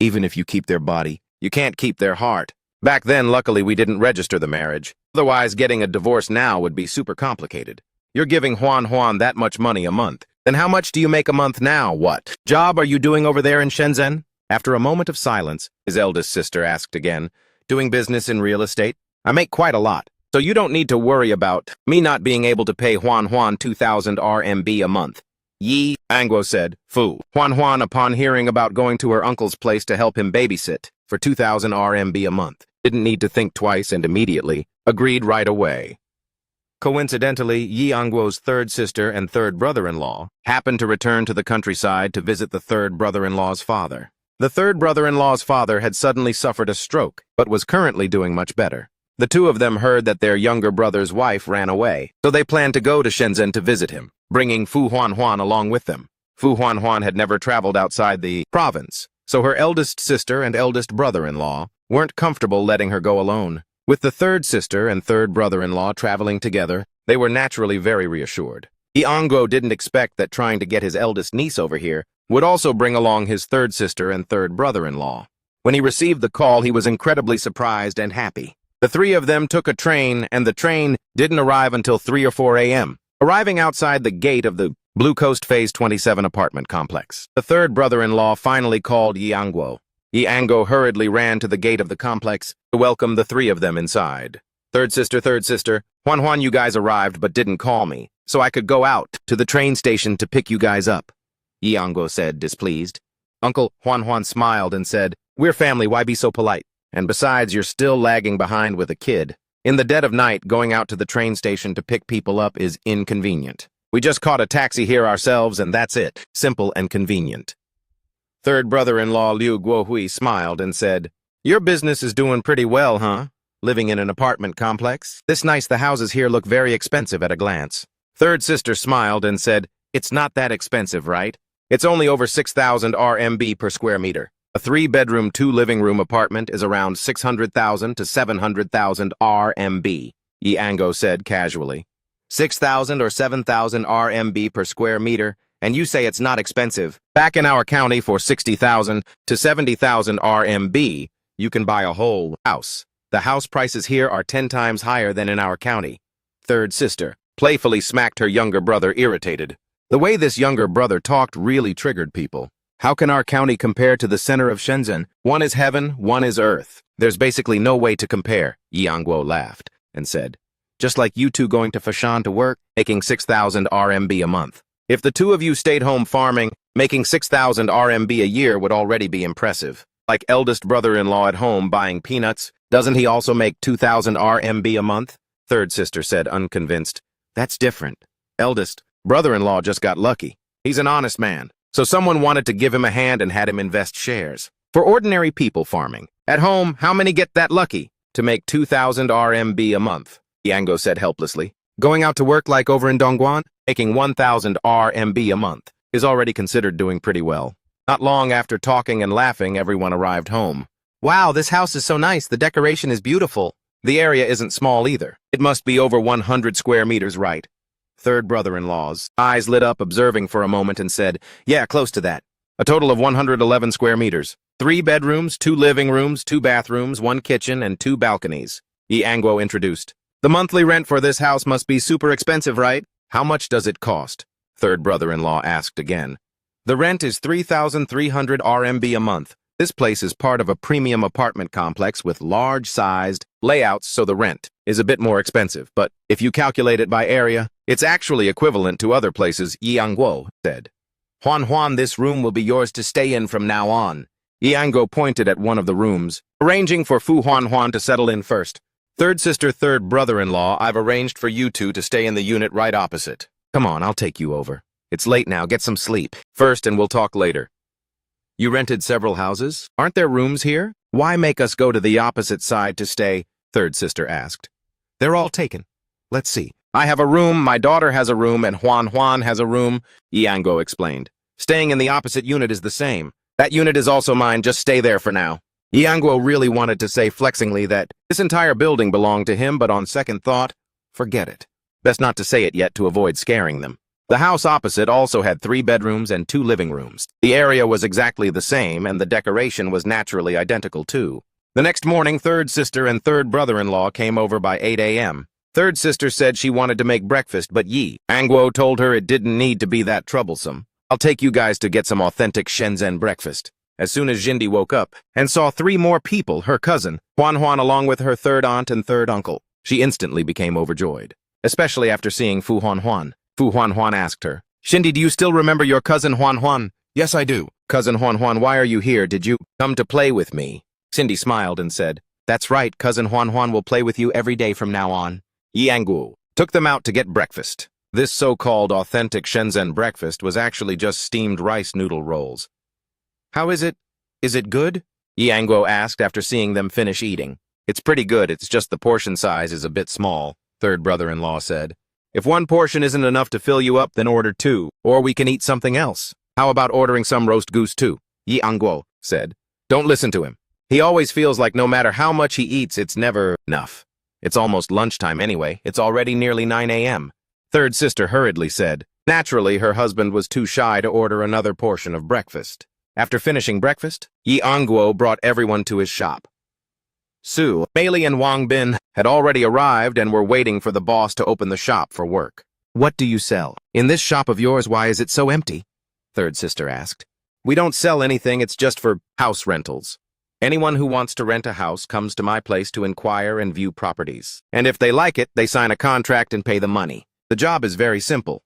"Even if you keep their body, you can't keep their heart. Back then, luckily, we didn't register the marriage. Otherwise, getting a divorce now would be super complicated. You're giving Huan that much money a month. Then how much do you make a month now? What job are you doing over there in Shenzhen?" After a moment of silence, his eldest sister asked again, "Doing business in real estate. I make quite a lot, so you don't need to worry about me not being able to pay Huan 2,000 RMB a month." Yi Angguo said. Huan, upon hearing about going to her uncle's place to help him babysit for 2,000 RMB a month, didn't need to think twice and immediately agreed right away. Coincidentally, Yi Angguo's third sister and third brother-in-law happened to return to the countryside to visit the third brother-in-law's father. The third brother-in-law's father had suddenly suffered a stroke, but was currently doing much better. The two of them heard that their younger brother's wife ran away, so they planned to go to Shenzhen to visit him, bringing Fu Huan along with them. Fu Huan had never traveled outside the province, so her eldest sister and eldest brother-in-law weren't comfortable letting her go alone. With the third sister and third brother-in-law traveling together, they were naturally very reassured. Yi Angguo didn't expect that trying to get his eldest niece over here would also bring along his third sister and third brother-in-law. When he received the call, he was incredibly surprised and happy. The three of them took a train, and the train didn't arrive until 3 or 4 a.m., arriving outside the gate of the Blue Coast Phase 27 apartment complex. The third brother-in-law finally called Yi Angguo. Yi Angguo hurriedly ran to the gate of the complex to welcome the three of them inside. Third sister, Huan, you guys arrived but didn't call me, so I could go out to the train station to pick you guys up," Yi Angguo said, displeased. Uncle Huan smiled and said, "We're family, why be so polite? And besides, you're still lagging behind with a kid. In the dead of night, going out to the train station to pick people up is inconvenient. We just caught a taxi here ourselves, and that's it. Simple and convenient." Third brother-in-law Liu Guohui smiled and said, "Your business is doing pretty well, huh? Living in an apartment complex? This nice, the houses here look very expensive at a glance." Third sister smiled and said, "It's not that expensive, right? It's only over 6,000 RMB per square meter. A 3-bedroom, 2-living-room apartment is around 600,000 to 700,000 RMB, Yango said casually. 6,000 or 7,000 RMB per square meter, and you say it's not expensive. Back in our county for 60,000 to 70,000 RMB, you can buy a whole house. The house prices here are 10 times higher than in our county. Third sister playfully smacked her younger brother, irritated. The way this younger brother talked really triggered people. How can our county compare to the center of Shenzhen? One is heaven, one is earth. There's basically no way to compare, Yangguo laughed and said. Just like you two going to Foshan to work, making 6,000 RMB a month. If the two of you stayed home farming, making 6,000 RMB a year would already be impressive. Like eldest brother-in-law at home buying peanuts, doesn't he also make 2,000 RMB a month? Third sister said, unconvinced. That's different. Eldest brother-in-law just got lucky. He's an honest man. So someone wanted to give him a hand and had him invest shares. For ordinary people farming, at home, how many get that lucky to make 2,000 RMB a month? Yango said helplessly. Going out to work like over in Dongguan, making 1,000 RMB a month, is already considered doing pretty well. Not long after talking and laughing, everyone arrived home. Wow, this house is so nice. The decoration is beautiful. The area isn't small either. It must be over 100 square meters, right? Third brother-in-law's eyes lit up, observing for a moment, and said, yeah, close to that. A total of 111 square meters. 3 bedrooms, 2 living rooms, 2 bathrooms, 1 kitchen, and 2 balconies. Yanguo introduced. The monthly rent for this house must be super expensive, right? How much does it cost? Third brother-in-law asked again. The rent is 3,300 RMB a month. This place is part of a premium apartment complex with large-sized layouts, so the rent is a bit more expensive. But if you calculate it by area, it's actually equivalent to other places, Yangguo said. Huan, this room will be yours to stay in from now on. Yango pointed at one of the rooms, arranging for Fu Huan to settle in first. Third sister, third brother-in-law, I've arranged for you two to stay in the unit right opposite. Come on, I'll take you over. It's late now, get some sleep first and we'll talk later. You rented several houses? Aren't there rooms here? Why make us go to the opposite side to stay? Third sister asked. They're all taken. Let's see. I have a room, my daughter has a room, and Huan has a room, Yango explained. Staying in the opposite unit is the same. That unit is also mine, just stay there for now. Yanguo really wanted to say flexingly that this entire building belonged to him, but on second thought, forget it. Best not to say it yet to avoid scaring them. The house opposite also had 3 bedrooms and 2 living rooms. The area was exactly the same, and the decoration was naturally identical too. The next morning, third sister and third brother-in-law came over by 8 a.m. Third sister said she wanted to make breakfast, but Yanguo told her it didn't need to be that troublesome. I'll take you guys to get some authentic Shenzhen breakfast. As soon as Jindy woke up and saw 3 more people, her cousin, Huan along with her third aunt and third uncle, she instantly became overjoyed, especially after seeing Fu Huan. Fu Huan asked her, Shindy, do you still remember your cousin Huan? Yes, I do. Cousin Huan, why are you here? Did you come to play with me? Cindy smiled and said, that's right, cousin Huan will play with you every day from now on. Yanguo took them out to get breakfast. This so-called authentic Shenzhen breakfast was actually just steamed rice noodle rolls. How is it? Is it good? Yanguo asked after seeing them finish eating. It's pretty good, it's just the portion size is a bit small, third brother-in-law said. If one portion isn't enough to fill you up, then order 2, or we can eat something else. How about ordering some roast goose too? Yanguo said. Don't listen to him. He always feels like no matter how much he eats, it's never enough. It's almost lunchtime anyway. It's already nearly 9 a.m. Third sister hurriedly said. Naturally, her husband was too shy to order another portion of breakfast. After finishing breakfast, Yanguo brought everyone to his shop. Su, Meili, and Wang Bin had already arrived and were waiting for the boss to open the shop for work. What do you sell? In this shop of yours, why is it so empty? Third sister asked. We don't sell anything, it's just for house rentals. Anyone who wants to rent a house comes to my place to inquire and view properties. And if they like it, they sign a contract and pay the money. The job is very simple.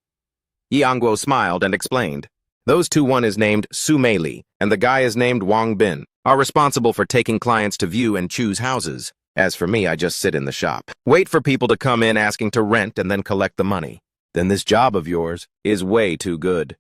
Yanguo smiled and explained. Those two, one is named Su Meili, and the guy is named Wang Bin, are responsible for taking clients to view and choose houses. As for me, I just sit in the shop. Wait for people to come in asking to rent and then collect the money. Then this job of yours is way too good.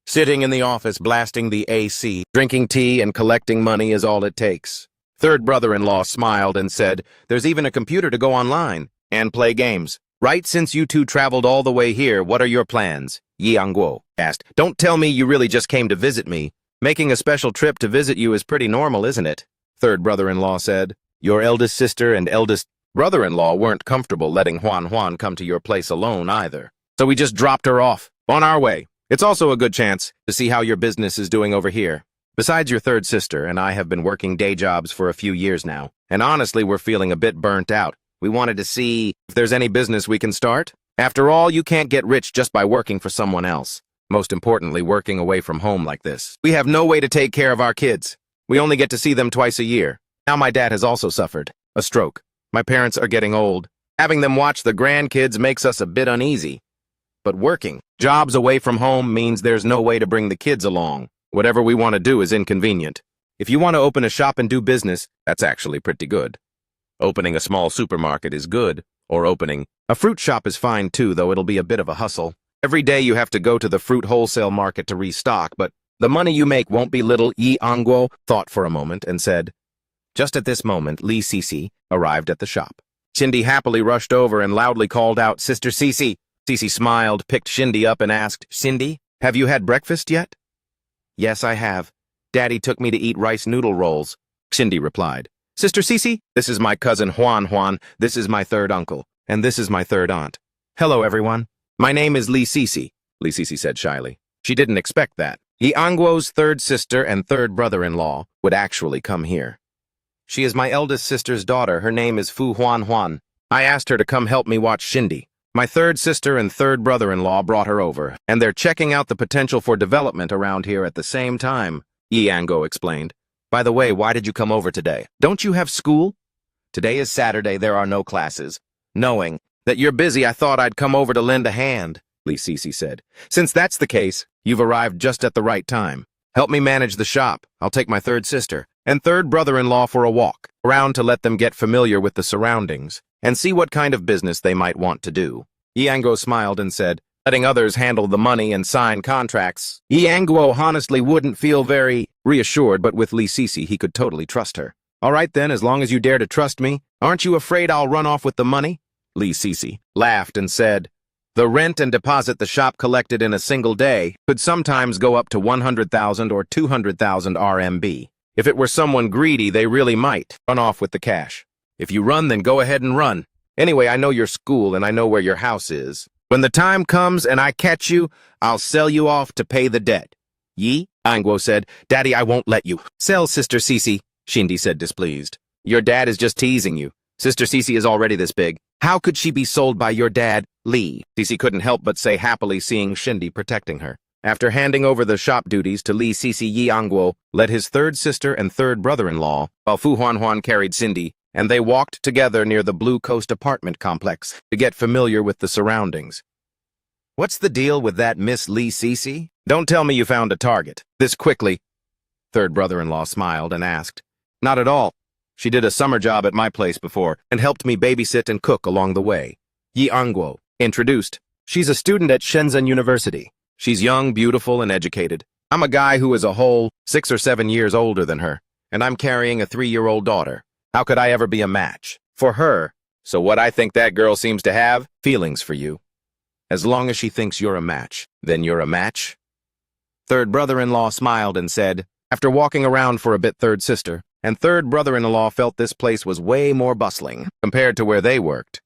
Sitting in the office blasting the AC, drinking tea and collecting money is all it takes. Third brother-in-law smiled and said, there's even a computer to go online and play games. Right, since you two traveled all the way here, what are your plans? Yanguo asked. Don't tell me you really just came to visit me. Making a special trip to visit you is pretty normal, isn't it? Third brother-in-law said. Your eldest sister and eldest brother-in-law weren't comfortable letting Juan come to your place alone either. So we just dropped her off. On our way. It's also a good chance to see how your business is doing over here. Besides, your third sister and I have been working day jobs for a few years now, and honestly, we're feeling a bit burnt out. We wanted to see if there's any business we can start. After all, you can't get rich just by working for someone else. Most importantly, working away from home like this. We have no way to take care of our kids. We only get to see them twice a year. Now my dad has also suffered a stroke. My parents are getting old. Having them watch the grandkids makes us a bit uneasy. But working jobs away from home means there's no way to bring the kids along. Whatever we want to do is inconvenient. If you want to open a shop and do business, that's actually pretty good. Opening a small supermarket is good, or opening a fruit shop is fine too, though it'll be a bit of a hustle. Every day you have to go to the fruit wholesale market to restock, but the money you make won't be little. Yi Angguo thought for a moment and said. Just at this moment, Lee Cece arrived at the shop. Shindy happily rushed over and loudly called out, Sister Cece. Cece smiled, picked Shindy up and asked, Shindy, have you had breakfast yet? Yes, I have. Daddy took me to eat rice noodle rolls, Shindy replied. Sister Cece, this is my cousin Juan, this is my third uncle, and this is my third aunt. Hello, everyone. My name is Lee Cece, Lee Cece said shyly. She didn't expect that. Yi Angguo's third sister and third brother-in-law would actually come here. She is my eldest sister's daughter. Her name is Fu Juan. I asked her to come help me watch Shindy. My third sister and third brother-in-law brought her over, and they're checking out the potential for development around here at the same time, Yi Angguo explained. By the way, why did you come over today? Don't you have school? Today is Saturday, there are no classes. Knowing that you're busy, I thought I'd come over to lend a hand, Lee Cece said. Since that's the case, you've arrived just at the right time. Help me manage the shop. I'll take my third sister and third brother-in-law for a walk around to let them get familiar with the surroundings and see what kind of business they might want to do. Yi Angguo smiled and said, letting others handle the money and sign contracts. Yi Angguo honestly wouldn't feel very reassured, but with Lee Cece, he could totally trust her. All right then, as long as you dare to trust me, aren't you afraid I'll run off with the money? Lee Cece laughed and said, the rent and deposit the shop collected in a single day could sometimes go up to 100,000 or 200,000 RMB. If it were someone greedy, they really might run off with the cash. If you run, then go ahead and run. Anyway, I know your school and I know where your house is. When the time comes and I catch you, I'll sell you off to pay the debt. Yi Angguo said, Daddy, I won't let you. Sell, Sister Cece, Shindy said displeased. Your dad is just teasing you. Sister Cece is already this big. How could she be sold by your dad, Lee? Cece couldn't help but say happily, seeing Shindy protecting her. After handing over the shop duties to Lee Cece, Yi Angguo led his third sister and third brother-in-law, while Fu Juan carried Shindy, and they walked together near the Blue Coast apartment complex to get familiar with the surroundings. What's the deal with that Miss Lee Cece? Don't tell me you found a target. This quickly. Third brother-in-law smiled and asked. Not at all. She did a summer job at my place before and helped me babysit and cook along the way. Yi Angguo introduced. She's a student at Shenzhen University. She's young, beautiful, and educated. I'm a guy who is a whole 6 or 7 years older than her, and I'm carrying a 3-year-old daughter. How could I ever be a match for her? So what I think that girl seems to have? Feelings for you. As long as she thinks you're a match, then you're a match? Third brother-in-law smiled and said, after walking around for a bit, third sister and third brother-in-law felt this place was way more bustling compared to where they worked.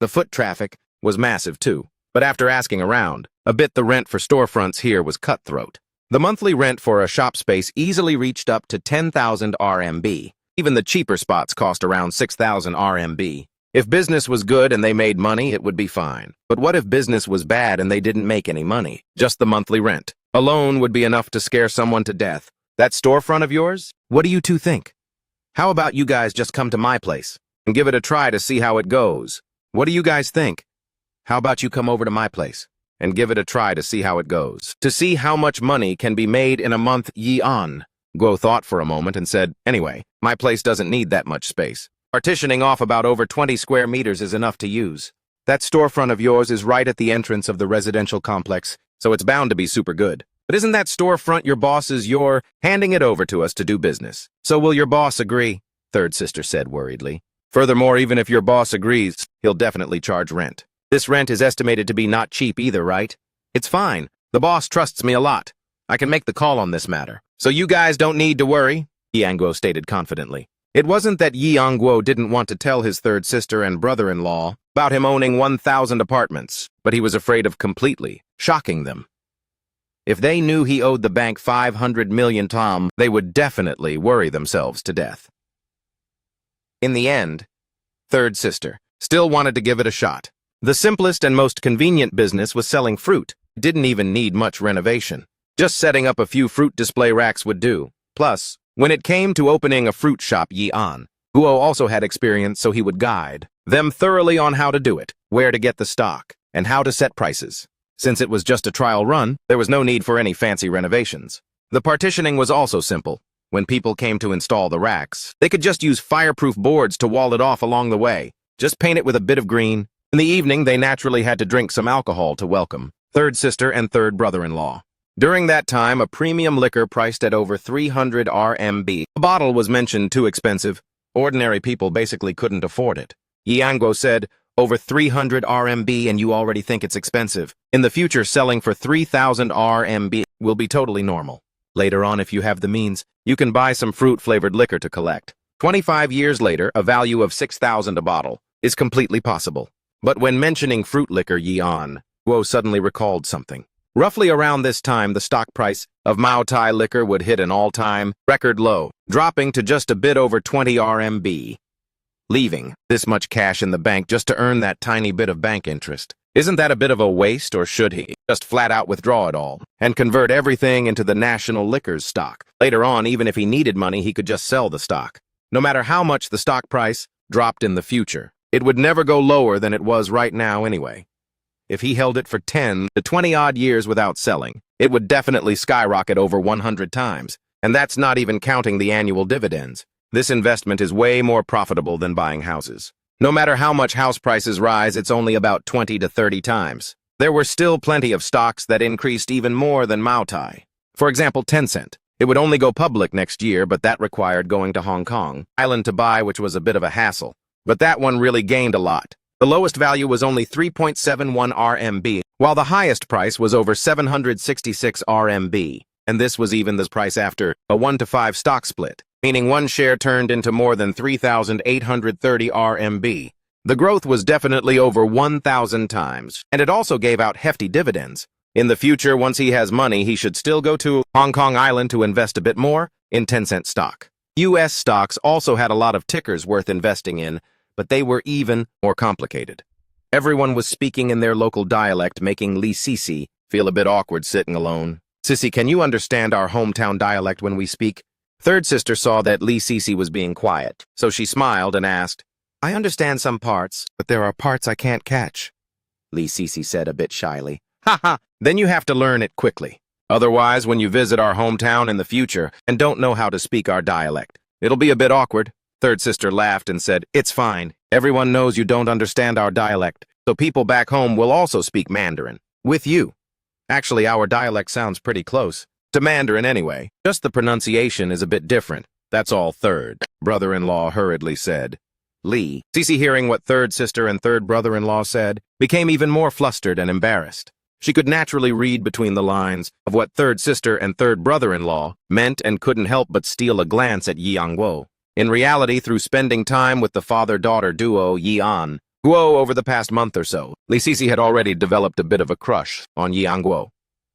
The foot traffic was massive too, but after asking around a bit, the rent for storefronts here was cutthroat. The monthly rent for a shop space easily reached up to 10,000 RMB. Even the cheaper spots cost around 6,000 RMB. If business was good and they made money, it would be fine. But what if business was bad and they didn't make any money? Just the monthly rent alone would be enough to scare someone to death. That storefront of yours? What do you two think? How about you guys just come to my place and give it a try to see how it goes? What do you guys think? How about you come over to my place and give it a try to see how it goes? To see how much money can be made in a month. Yi Angguo thought for a moment and said, anyway, my place doesn't need that much space. Partitioning off about over 20 square meters is enough to use. That storefront of yours is right at the entrance of the residential complex, so it's bound to be super good. But isn't that storefront your boss's? You're handing it over to us to do business. So will your boss agree? Third sister said worriedly. Furthermore, even if your boss agrees, he'll definitely charge rent. This rent is estimated to be not cheap either, right? It's fine. The boss trusts me a lot. I can make the call on this matter. So you guys don't need to worry, Yangguo stated confidently. It wasn't that Yangguo didn't want to tell his third sister and brother-in-law about him owning 1,000 apartments, but he was afraid of completely shocking them. If they knew he owed the bank 500 million tom, they would definitely worry themselves to death. In the end, third sister still wanted to give it a shot. The simplest and most convenient business was selling fruit. It didn't even need much renovation. Just setting up a few fruit display racks would do. Plus, when it came to opening a fruit shop, Guo also had experience, so he would guide them thoroughly on how to do it, where to get the stock, and how to set prices. Since it was just a trial run, there was no need for any fancy renovations. The partitioning was also simple. When people came to install the racks, they could just use fireproof boards to wall it off along the way. Just paint it with a bit of green. In the evening, they naturally had to drink some alcohol to welcome third sister and third brother-in-law. During that time, a premium liquor priced at over 300 RMB. A bottle was mentioned too expensive. Ordinary people basically couldn't afford it. Yangguo said, over 300 RMB and you already think it's expensive. In the future, selling for 3,000 RMB will be totally normal. Later on, if you have the means, you can buy some fruit-flavored liquor to collect. 25 years later, a value of 6,000 a bottle is completely possible. But when mentioning fruit liquor, Yangguo suddenly recalled something. Roughly around this time, the stock price of Mao Tai liquor would hit an all-time record low, dropping to just a bit over 20 RMB. Leaving this much cash in the bank just to earn that tiny bit of bank interest. Isn't that a bit of a waste, or should he just flat out withdraw it all and convert everything into the national liquors stock? Later on, even if he needed money, he could just sell the stock. No matter how much the stock price dropped in the future, it would never go lower than it was right now anyway. If he held it for 10 to 20-odd years without selling, it would definitely skyrocket over 100 times, and that's not even counting the annual dividends. This investment is way more profitable than buying houses. No matter how much house prices rise, it's only about 20 to 30 times. There were still plenty of stocks that increased even more than Mao Tai. For example, Tencent. It would only go public next year, but that required going to Hong Kong Island to buy, which was a bit of a hassle. But that one really gained a lot. The lowest value was only 3.71 RMB, while the highest price was over 766 RMB. And this was even the price after a 1-to-5 stock split, meaning one share turned into more than 3,830 RMB. The growth was definitely over 1,000 times, and it also gave out hefty dividends. In the future, once he has money, he should still go to Hong Kong Island to invest a bit more in Tencent stock. US stocks also had a lot of tickers worth investing in, but they were even more complicated. Everyone was speaking in their local dialect, making Li Sisi feel a bit awkward sitting alone. Sissy, can you understand our hometown dialect when we speak? Third sister saw that Li Sisi was being quiet, so she smiled and asked, I understand some parts, but there are parts I can't catch. Li Sisi said a bit shyly. Ha, then you have to learn it quickly. Otherwise, when you visit our hometown in the future and don't know how to speak our dialect, it'll be a bit awkward. Third sister laughed and said, it's fine. Everyone knows you don't understand our dialect, so people back home will also speak Mandarin. With you. Actually, our dialect sounds pretty close to Mandarin anyway. Just the pronunciation is a bit different. That's all, third brother-in-law hurriedly said. Li Sisi, hearing what third sister and third brother-in-law said, became even more flustered and embarrassed. She could naturally read between the lines of what third sister and third brother-in-law meant and couldn't help but steal a glance at Yangguo. In reality, through spending time with the father-daughter duo Yangguo over the past month or so, Li Sisi had already developed a bit of a crush on Yangguo.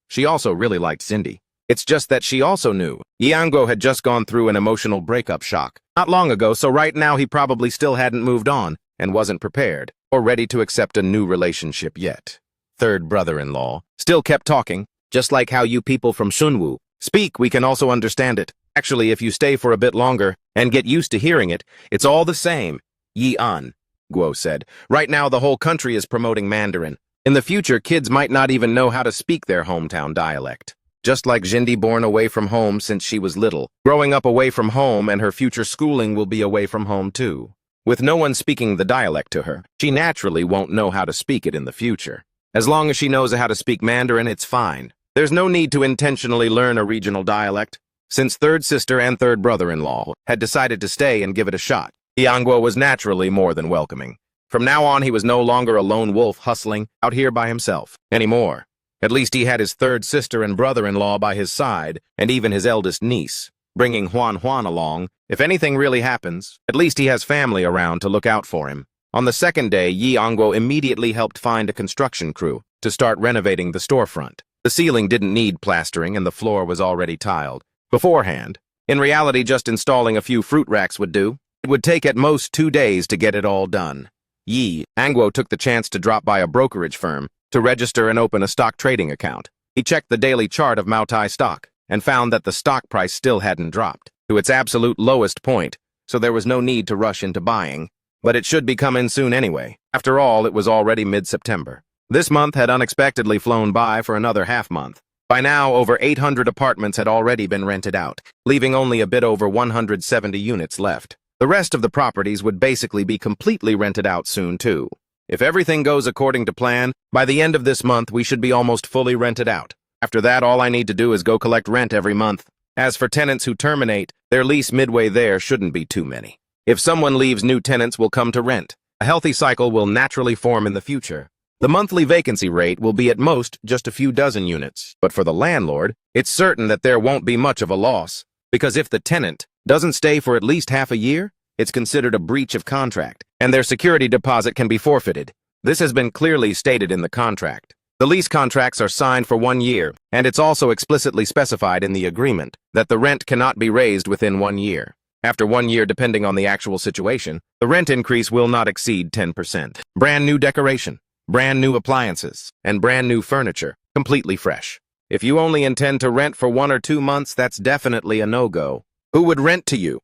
She also really liked Cindy. It's just that she also knew Yangguo had just gone through an emotional breakup shock not long ago, so right now he probably still hadn't moved on and wasn't prepared or ready to accept a new relationship yet. Third brother-in-law still kept talking, just like how you people from Shunwu speak, we can also understand it. Actually, if you stay for a bit longer and get used to hearing it, it's all the same. Guo said. Right now, the whole country is promoting Mandarin. In the future, kids might not even know how to speak their hometown dialect. Just like Jindy, born away from home since she was little, growing up away from home, and her future schooling will be away from home too. With no one speaking the dialect to her, she naturally won't know how to speak it in the future. As long as she knows how to speak Mandarin, it's fine. There's no need to intentionally learn a regional dialect. Since third sister and third brother-in-law had decided to stay and give it a shot, Yangguo was naturally more than welcoming. From now on, he was no longer a lone wolf hustling out here by himself anymore. At least he had his third sister and brother-in-law by his side, and even his eldest niece, bringing Huan along. If anything really happens, at least he has family around to look out for him. On the second day, Yi Angwo immediately helped find a construction crew to start renovating the storefront. The ceiling didn't need plastering and the floor was already tiled beforehand. In reality, just installing a few fruit racks would do. It would take at most 2 days to get it all done. Yi Angwo took the chance to drop by a brokerage firm to register and open a stock trading account. He checked the daily chart of Maotai stock and found that the stock price still hadn't dropped to its absolute lowest point, so there was no need to rush into buying. But it should be coming soon anyway. After all, it was already mid-September. This month had unexpectedly flown by for another half month. By now, over 800 apartments had already been rented out, leaving only a bit over 170 units left. The rest of the properties would basically be completely rented out soon, too. If everything goes according to plan, by the end of this month, we should be almost fully rented out. After that, all I need to do is go collect rent every month. As for tenants who terminate, their lease midway there shouldn't be too many. If someone leaves, new tenants will come to rent. A healthy cycle will naturally form in the future. The monthly vacancy rate will be at most just a few dozen units. But for the landlord, it's certain that there won't be much of a loss. Because if the tenant doesn't stay for at least half a year, it's considered a breach of contract, and their security deposit can be forfeited. This has been clearly stated in the contract. The lease contracts are signed for 1 year, and it's also explicitly specified in the agreement that the rent cannot be raised within 1 year. After 1 year, depending on the actual situation, the rent increase will not exceed 10%. Brand new decoration, brand new appliances, and brand new furniture, completely fresh. If you only intend to rent for 1 or 2 months, that's definitely a no-go. Who would rent to you?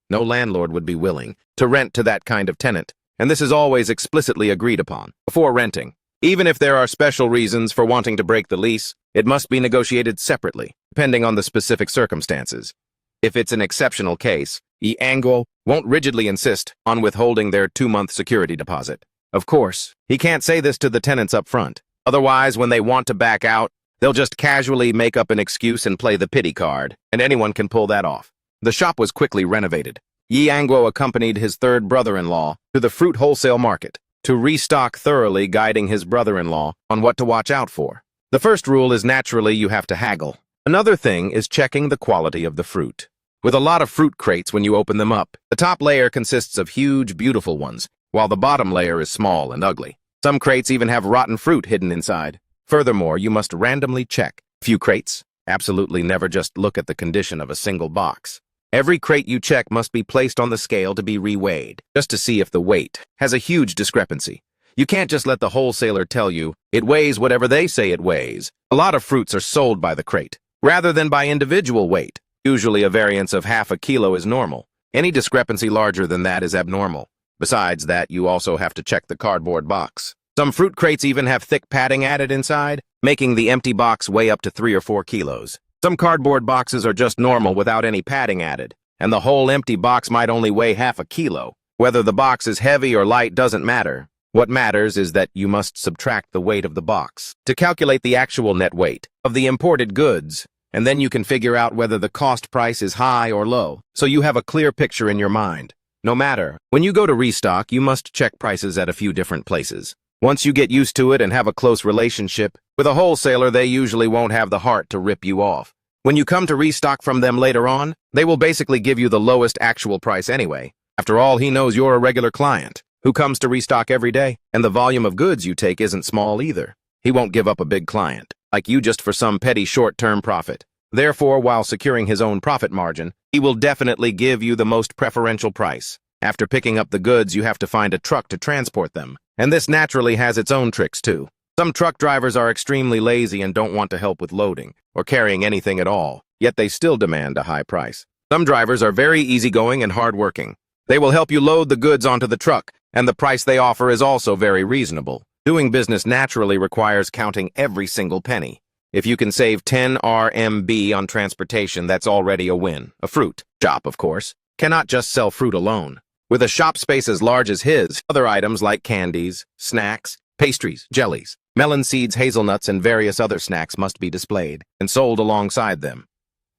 No landlord would be willing to rent to that kind of tenant, and this is always explicitly agreed upon before renting. Even if there are special reasons for wanting to break the lease, it must be negotiated separately, depending on the specific circumstances. If it's an exceptional case, Yi Angwo won't rigidly insist on withholding their 2-month security deposit. Of course, he can't say this to the tenants up front. Otherwise, when they want to back out, they'll just casually make up an excuse and play the pity card, and anyone can pull that off. The shop was quickly renovated. Yi Angwo accompanied his third brother-in-law to the fruit wholesale market to restock thoroughly, guiding his brother-in-law on what to watch out for. The first rule is naturally you have to haggle. Another thing is checking the quality of the fruit. With a lot of fruit crates when you open them up, the top layer consists of huge, beautiful ones, while the bottom layer is small and ugly. Some crates even have rotten fruit hidden inside. Furthermore, you must randomly check a few crates. Absolutely never just look at the condition of a single box. Every crate you check must be placed on the scale to be reweighed, just to see if the weight has a huge discrepancy. You can't just let the wholesaler tell you it weighs whatever they say it weighs. A lot of fruits are sold by the crate, rather than by individual weight. Usually a variance of half a kilo is normal. Any discrepancy larger than that is abnormal. Besides that, you also have to check the cardboard box. Some fruit crates even have thick padding added inside, making the empty box weigh up to 3 or 4 kilos. Some cardboard boxes are just normal without any padding added, and the whole empty box might only weigh half a kilo. Whether the box is heavy or light doesn't matter. What matters is that you must subtract the weight of the box to calculate the actual net weight of the imported goods, and then you can figure out whether the cost price is high or low, so you have a clear picture in your mind. No matter, when you go to restock, you must check prices at a few different places. Once you get used to it and have a close relationship with a wholesaler, they usually won't have the heart to rip you off. When you come to restock from them later on, they will basically give you the lowest actual price anyway. After all, he knows you're a regular client who comes to restock every day, and the volume of goods you take isn't small either. He won't give up a big client like you just for some petty short-term profit. Therefore, while securing his own profit margin, he will definitely give you the most preferential price. After picking up the goods, you have to find a truck to transport them. And this naturally has its own tricks too. Some truck drivers are extremely lazy and don't want to help with loading or carrying anything at all, yet they still demand a high price. Some drivers are very easygoing and hardworking. They will help you load the goods onto the truck, and the price they offer is also very reasonable. Doing business naturally requires counting every single penny. If you can save 10 RMB on transportation, that's already a win. A fruit shop, of course, cannot just sell fruit alone. With a shop space as large as his, other items like candies, snacks, pastries, jellies, melon seeds, hazelnuts, and various other snacks must be displayed and sold alongside them.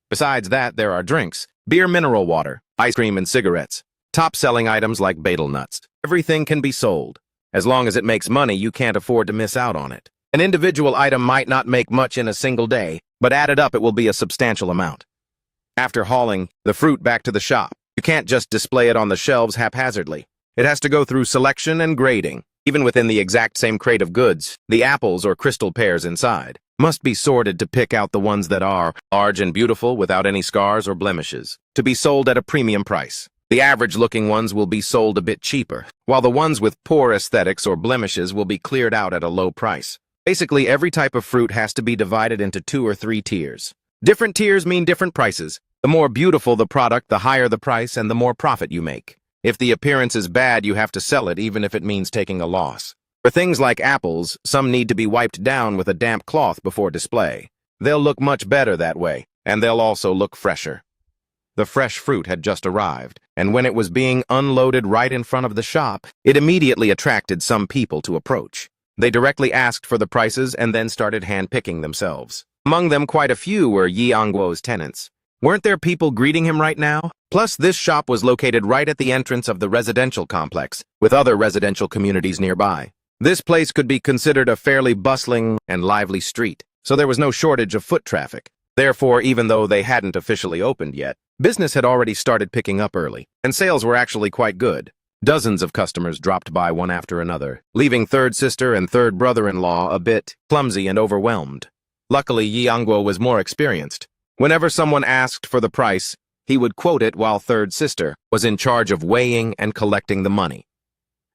Besides that, there are drinks, beer, mineral water, ice cream, and cigarettes. Top-selling items like betel nuts. Everything can be sold. As long as it makes money, you can't afford to miss out on it. An individual item might not make much in a single day, but added up it will be a substantial amount. After hauling the fruit back to the shop, you can't just display it on the shelves haphazardly. It has to go through selection and grading. Even within the exact same crate of goods, the apples or crystal pears inside must be sorted to pick out the ones that are large and beautiful without any scars or blemishes, to be sold at a premium price. The average-looking ones will be sold a bit cheaper, while the ones with poor aesthetics or blemishes will be cleared out at a low price. Basically, every type of fruit has to be divided into 2 or 3 tiers. Different tiers mean different prices. The more beautiful the product, the higher the price and the more profit you make. If the appearance is bad, you have to sell it even if it means taking a loss. For things like apples, some need to be wiped down with a damp cloth before display. They'll look much better that way, and they'll also look fresher. The fresh fruit had just arrived, and when it was being unloaded right in front of the shop, it immediately attracted some people to approach. They directly asked for the prices and then started hand-picking themselves. Among them, quite a few were Yi Angguo's tenants. Weren't there people greeting him right now? Plus, this shop was located right at the entrance of the residential complex, with other residential communities nearby. This place could be considered a fairly bustling and lively street, so there was no shortage of foot traffic. Therefore, even though they hadn't officially opened yet, business had already started picking up early, and sales were actually quite good. Dozens of customers dropped by one after another, leaving third sister and third brother-in-law a bit clumsy and overwhelmed. Luckily, Yi Angguo was more experienced. Whenever someone asked for the price, he would quote it while third sister was in charge of weighing and collecting the money.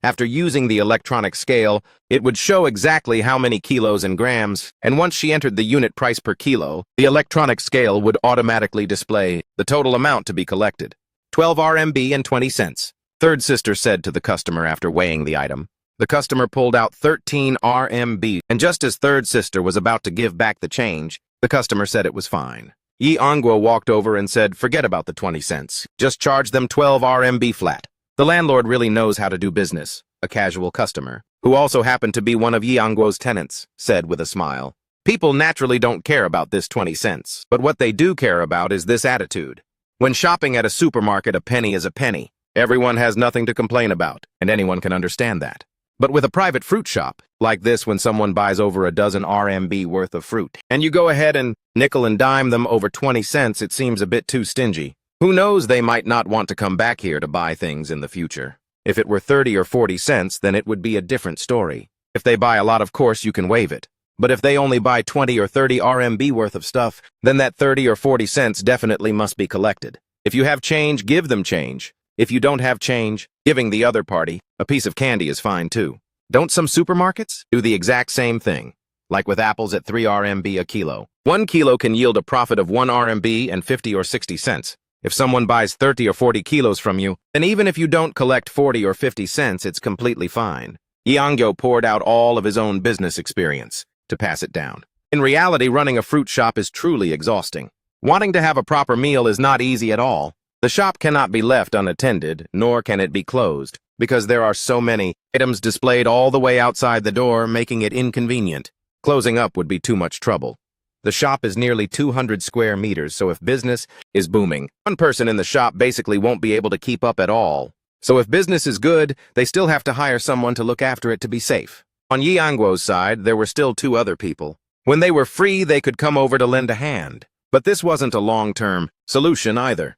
After using the electronic scale, it would show exactly how many kilos and grams, and once she entered the unit price per kilo, the electronic scale would automatically display the total amount to be collected. 12 RMB and 20 cents, third sister said to the customer after weighing the item. The customer pulled out 13 RMB, and just as third sister was about to give back the change, the customer said it was fine. Yi Angguo walked over and said, "Forget about the 20 cents. Just charge them 12 RMB flat." The landlord really knows how to do business, a casual customer, who also happened to be one of Yi Angguo's tenants, said with a smile. People naturally don't care about this 20 cents, but what they do care about is this attitude. When shopping at a supermarket, a penny is a penny. Everyone has nothing to complain about, and anyone can understand that. But with a private fruit shop, like this when someone buys over a dozen RMB worth of fruit, and you go ahead and nickel and dime them over 20 cents, it seems a bit too stingy. Who knows, they might not want to come back here to buy things in the future. If it were 30 or 40 cents, then it would be a different story. If they buy a lot, of course, you can waive it. But if they only buy 20 or 30 RMB worth of stuff, then that 30 or 40 cents definitely must be collected. If you have change, give them change. If you don't have change, giving the other party a piece of candy is fine too. Don't some supermarkets do the exact same thing? Like with apples at 3 RMB a kilo. 1 kilo can yield a profit of 1 RMB and 50 or 60 cents. If someone buys 30 or 40 kilos from you, then even if you don't collect 40 or 50 cents, it's completely fine. Yi Angguo poured out all of his own business experience to pass it down. In reality, running a fruit shop is truly exhausting. Wanting to have a proper meal is not easy at all. The shop cannot be left unattended, nor can it be closed, because there are so many items displayed all the way outside the door, making it inconvenient. Closing up would be too much trouble. The shop is nearly 200 square meters, so if business is booming, one person in the shop basically won't be able to keep up at all. So if business is good, they still have to hire someone to look after it to be safe. On Yi Angguo's side, there were still 2 other people. When they were free, they could come over to lend a hand. But this wasn't a long-term solution either.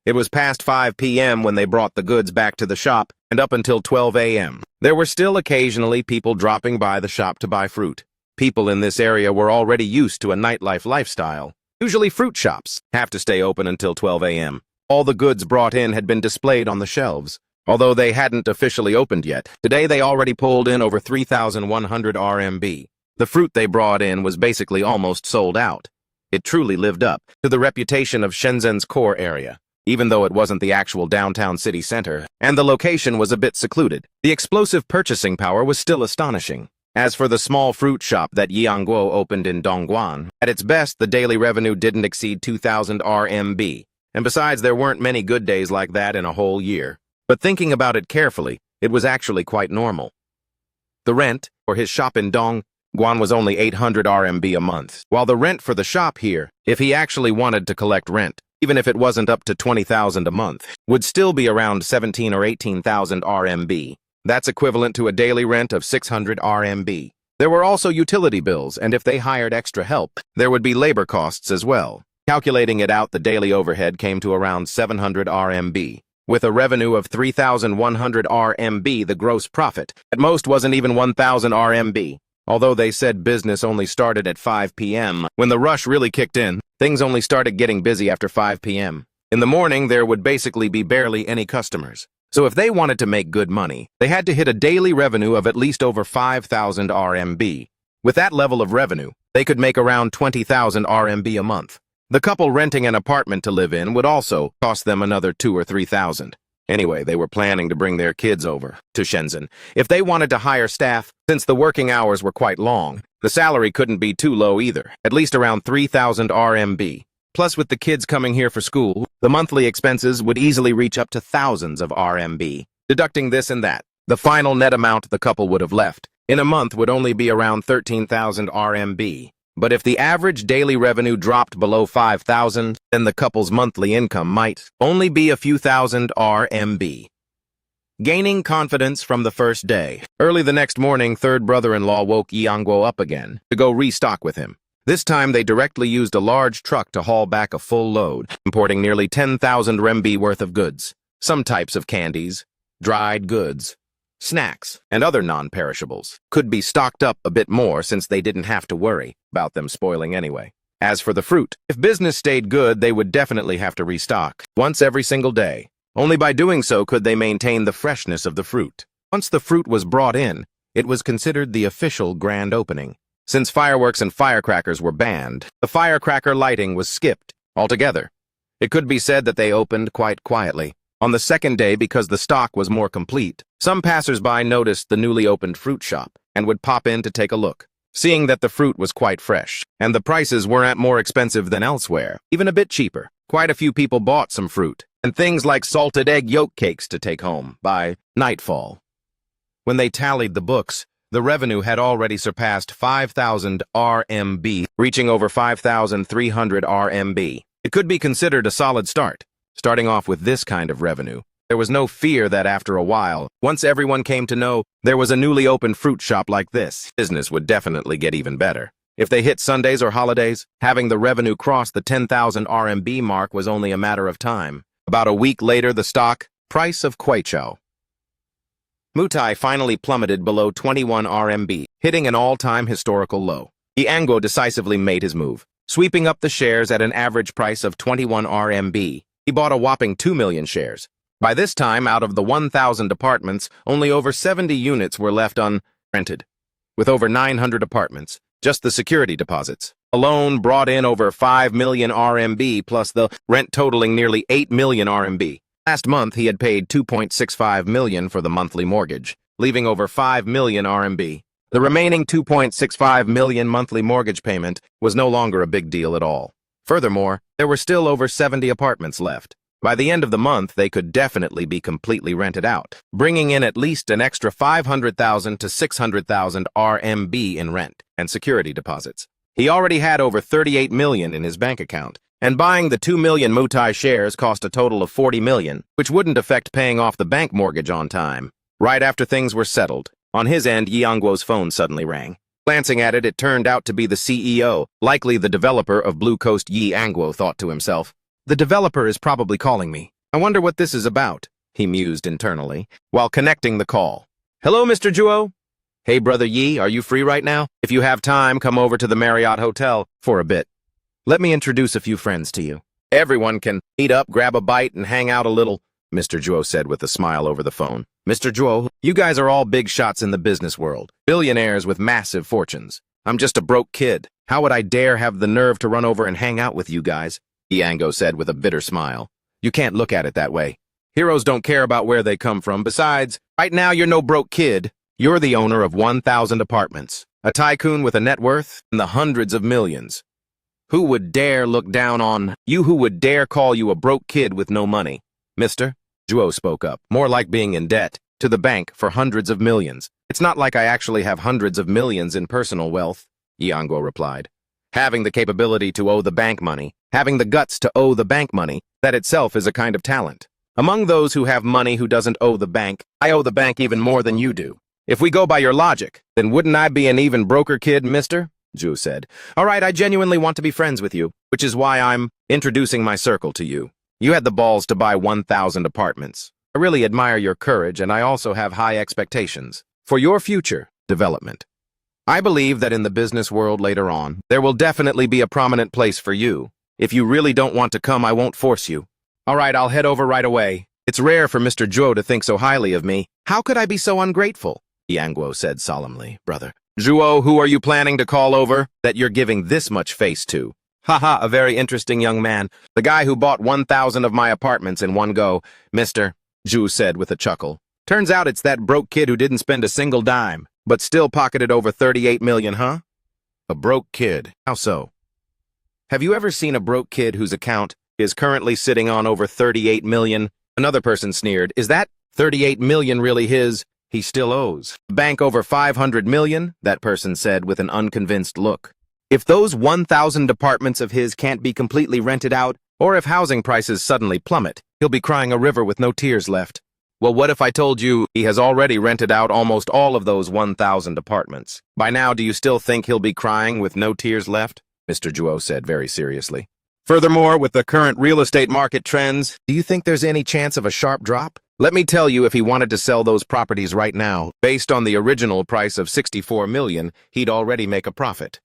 It was past 5 p.m. when they brought the goods back to the shop, and up until 12 a.m. There were still occasionally people dropping by the shop to buy fruit. People in this area were already used to a nightlife lifestyle. Usually fruit shops have to stay open until 12 a.m. All the goods brought in had been displayed on the shelves. Although they hadn't officially opened yet, today they already pulled in over 3,100 RMB. The fruit they brought in was basically almost sold out. It truly lived up to the reputation of Shenzhen's core area. Even though it wasn't the actual downtown city center, and the location was a bit secluded, the explosive purchasing power was still astonishing. As for the small fruit shop that Yi Angguo opened in Dongguan, at its best, the daily revenue didn't exceed 2,000 RMB, and besides, there weren't many good days like that in a whole year. But thinking about it carefully, it was actually quite normal. The rent for his shop in Dongguan was only 800 RMB a month, while the rent for the shop here, if he actually wanted to collect rent, even if it wasn't up to 20,000 a month, would still be around 17 or 18,000 RMB. That's equivalent to a daily rent of 600 RMB. There were also utility bills, and if they hired extra help, there would be labor costs as well. Calculating it out, the daily overhead came to around 700 RMB. With a revenue of 3,100 RMB, the gross profit at most wasn't even 1,000 RMB. Although they said business only started at 5 p.m., when the rush really kicked in, things only started getting busy after 5 p.m. In the morning, there would basically be barely any customers. So if they wanted to make good money, they had to hit a daily revenue of at least over 5,000 RMB. With that level of revenue, they could make around 20,000 RMB a month. The couple renting an apartment to live in would also cost them another 2,000 or 3,000. Anyway, they were planning to bring their kids over to Shenzhen. If they wanted to hire staff, since the working hours were quite long, the salary couldn't be too low either, at least around 3,000 RMB. Plus, with the kids coming here for school, the monthly expenses would easily reach up to thousands of RMB. Deducting this and that, the final net amount the couple would have left in a month would only be around 13,000 RMB. But if the average daily revenue dropped below 5,000, then the couple's monthly income might only be a few thousand RMB. Gaining confidence from the first day. Early the next morning, third brother-in-law woke Yangguo up again to go restock with him. This time, they directly used a large truck to haul back a full load, importing nearly 10,000 RMB worth of goods. Some types of candies, dried goods, snacks, and other non-perishables could be stocked up a bit more since they didn't have to worry about them spoiling anyway. As for the fruit, if business stayed good, they would definitely have to restock once every single day. Only by doing so could they maintain the freshness of the fruit. Once the fruit was brought in, it was considered the official grand opening. Since fireworks and firecrackers were banned, the firecracker lighting was skipped altogether. It could be said that they opened quite quietly. On the second day, because the stock was more complete, some passers-by noticed the newly opened fruit shop and would pop in to take a look. Seeing that the fruit was quite fresh, and the prices weren't more expensive than elsewhere, even a bit cheaper, quite a few people bought some fruit and things like salted egg yolk cakes to take home by nightfall. When they tallied the books, the revenue had already surpassed 5,000 RMB, reaching over 5,300 RMB. It could be considered a solid start. Starting off with this kind of revenue, there was no fear that after a while, once everyone came to know there was a newly opened fruit shop like this, business would definitely get even better. If they hit Sundays or holidays, having the revenue cross the 10,000 RMB mark was only a matter of time. About a week later, the stock price of Kuaichou Mutai finally plummeted below 21 RMB, hitting an all-time historical low. Yangguo decisively made his move, sweeping up the shares at an average price of 21 RMB. He bought a whopping 2 million shares. By this time, out of the 1,000 apartments, only over 70 units were left unrented. With over 900 apartments, just the security deposits alone brought in over 5 million RMB, plus the rent totaling nearly 8 million RMB. Last month, he had paid 2.65 million for the monthly mortgage, leaving over 5 million RMB. The remaining 2.65 million monthly mortgage payment was no longer a big deal at all. Furthermore, there were still over 70 apartments left. By the end of the month, they could definitely be completely rented out, bringing in at least an extra 500,000 to 600,000 RMB in rent and security deposits. He already had over 38 million in his bank account, and buying the 2 million Mutai shares cost a total of 40 million, which wouldn't affect paying off the bank mortgage on time. Right after things were settled, on his end, Yangguo's phone suddenly rang. Glancing at it, it turned out to be the CEO, likely the developer of Blue Coast. Yangguo thought to himself. The developer is probably calling me. I wonder what this is about, he mused internally, while connecting the call. Hello, Mr. Zhuo? Hey, Brother Yi, are you free right now? If you have time, come over to the Marriott Hotel for a bit. Let me introduce a few friends to you. Everyone can meet up, grab a bite, and hang out a little, Mr. Zhuo said with a smile over the phone. Mr. Zhuo, you guys are all big shots in the business world, billionaires with massive fortunes. I'm just a broke kid. How would I dare have the nerve to run over and hang out with you guys? Yangguo said with a bitter smile. You can't look at it that way. Heroes don't care about where they come from. Besides, right now you're no broke kid. You're the owner of 1,000 apartments, a tycoon with a net worth in the hundreds of millions. Who would dare look down on you? Who would dare call you a broke kid with no money? Mister? Zhuo spoke up, more like being in debt to the bank for hundreds of millions. It's not like I actually have hundreds of millions in personal wealth, Yangguo replied. Having the capability to owe the bank money, having the guts to owe the bank money, that itself is a kind of talent. Among those who have money who doesn't owe the bank, I owe the bank even more than you do. If we go by your logic, then wouldn't I be an even broker kid, mister? Zhu said. All right, I genuinely want to be friends with you, which is why I'm introducing my circle to you. You had the balls to buy 1,000 apartments. I really admire your courage, and I also have high expectations for your future development. I believe that in the business world later on, there will definitely be a prominent place for you. If you really don't want to come, I won't force you. All right, I'll head over right away. It's rare for Mr. Zhuo to think so highly of me. How could I be so ungrateful? Yang said solemnly. Brother. Zhuo, who are you planning to call over that you're giving this much face to? Haha, a very interesting young man. The guy who bought 1,000 of my apartments in one go, Mr. Zhu said with a chuckle. Turns out it's that broke kid who didn't spend a single dime, but still pocketed over 38 million, huh? A broke kid. How so? Have you ever seen a broke kid whose account is currently sitting on over 38 million? Another person sneered. Is that 38 million really his? He still owes. Bank over 500 million, that person said with an unconvinced look. If those 1,000 apartments of his can't be completely rented out, or if housing prices suddenly plummet, he'll be crying a river with no tears left. Well, what if I told you he has already rented out almost all of those 1,000 apartments? By now, do you still think he'll be crying with no tears left? Mr. Zhuo said very seriously. Furthermore, with the current real estate market trends, do you think there's any chance of a sharp drop? Let me tell you, if he wanted to sell those properties right now, based on the original price of 64 million, he'd already make a profit.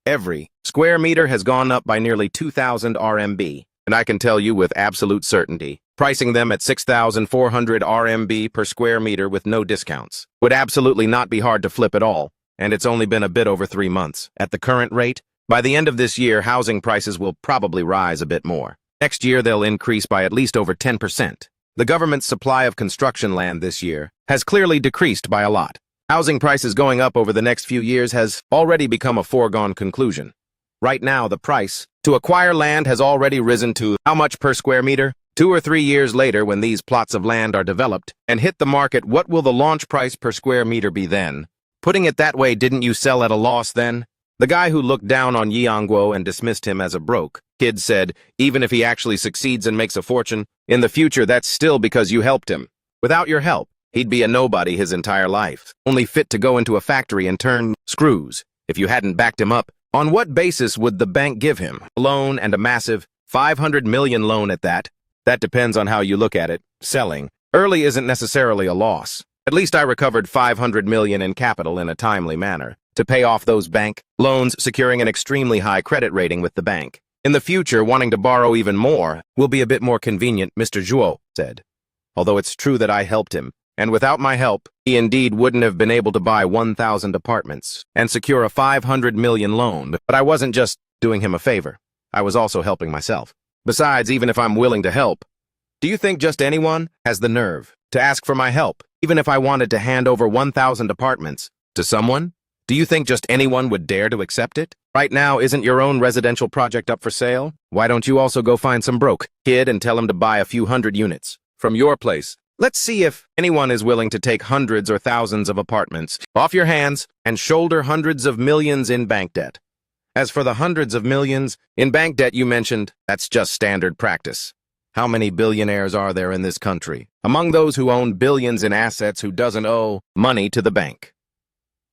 Every square meter has gone up by nearly 2,000 RMB, and I can tell you with absolute certainty, pricing them at 6,400 RMB per square meter with no discounts would absolutely not be hard to flip at all, and it's only been a bit over 3 months. At the current rate, by the end of this year, housing prices will probably rise a bit more. Next year, they'll increase by at least over 10%. The government's supply of construction land this year has clearly decreased by a lot. Housing prices going up over the next few years has already become a foregone conclusion. Right now, the price to acquire land has already risen to how much per square meter? 2 or 3 years later, when these plots of land are developed and hit the market, what will the launch price per square meter be then? Putting it that way, didn't you sell at a loss then? The guy who looked down on Yangguo and dismissed him as a broke kid said, even if he actually succeeds and makes a fortune, in the future that's still because you helped him. Without your help, he'd be a nobody his entire life, only fit to go into a factory and turn screws. If you hadn't backed him up, on what basis would the bank give him a loan, and a massive 500 million loan at that? That depends on how you look at it. Selling early isn't necessarily a loss. At least I recovered 500 million in capital in a timely manner to pay off those bank loans, securing an extremely high credit rating with the bank. In the future, wanting to borrow even more will be a bit more convenient, Mr. Zhuo said. Although it's true that I helped him, and without my help, he indeed wouldn't have been able to buy 1,000 apartments and secure a 500 million loan. But I wasn't just doing him a favor. I was also helping myself. Besides, even if I'm willing to help, do you think just anyone has the nerve to ask for my help, even if I wanted to hand over 1,000 apartments to someone? Do you think just anyone would dare to accept it? Right now, isn't your own residential project up for sale? Why don't you also go find some broke kid and tell him to buy a few hundred units from your place? Let's see if anyone is willing to take hundreds or thousands of apartments off your hands and shoulder hundreds of millions in bank debt. As for the hundreds of millions in bank debt you mentioned, that's just standard practice. How many billionaires are there in this country? Among those who own billions in assets who doesn't owe money to the bank.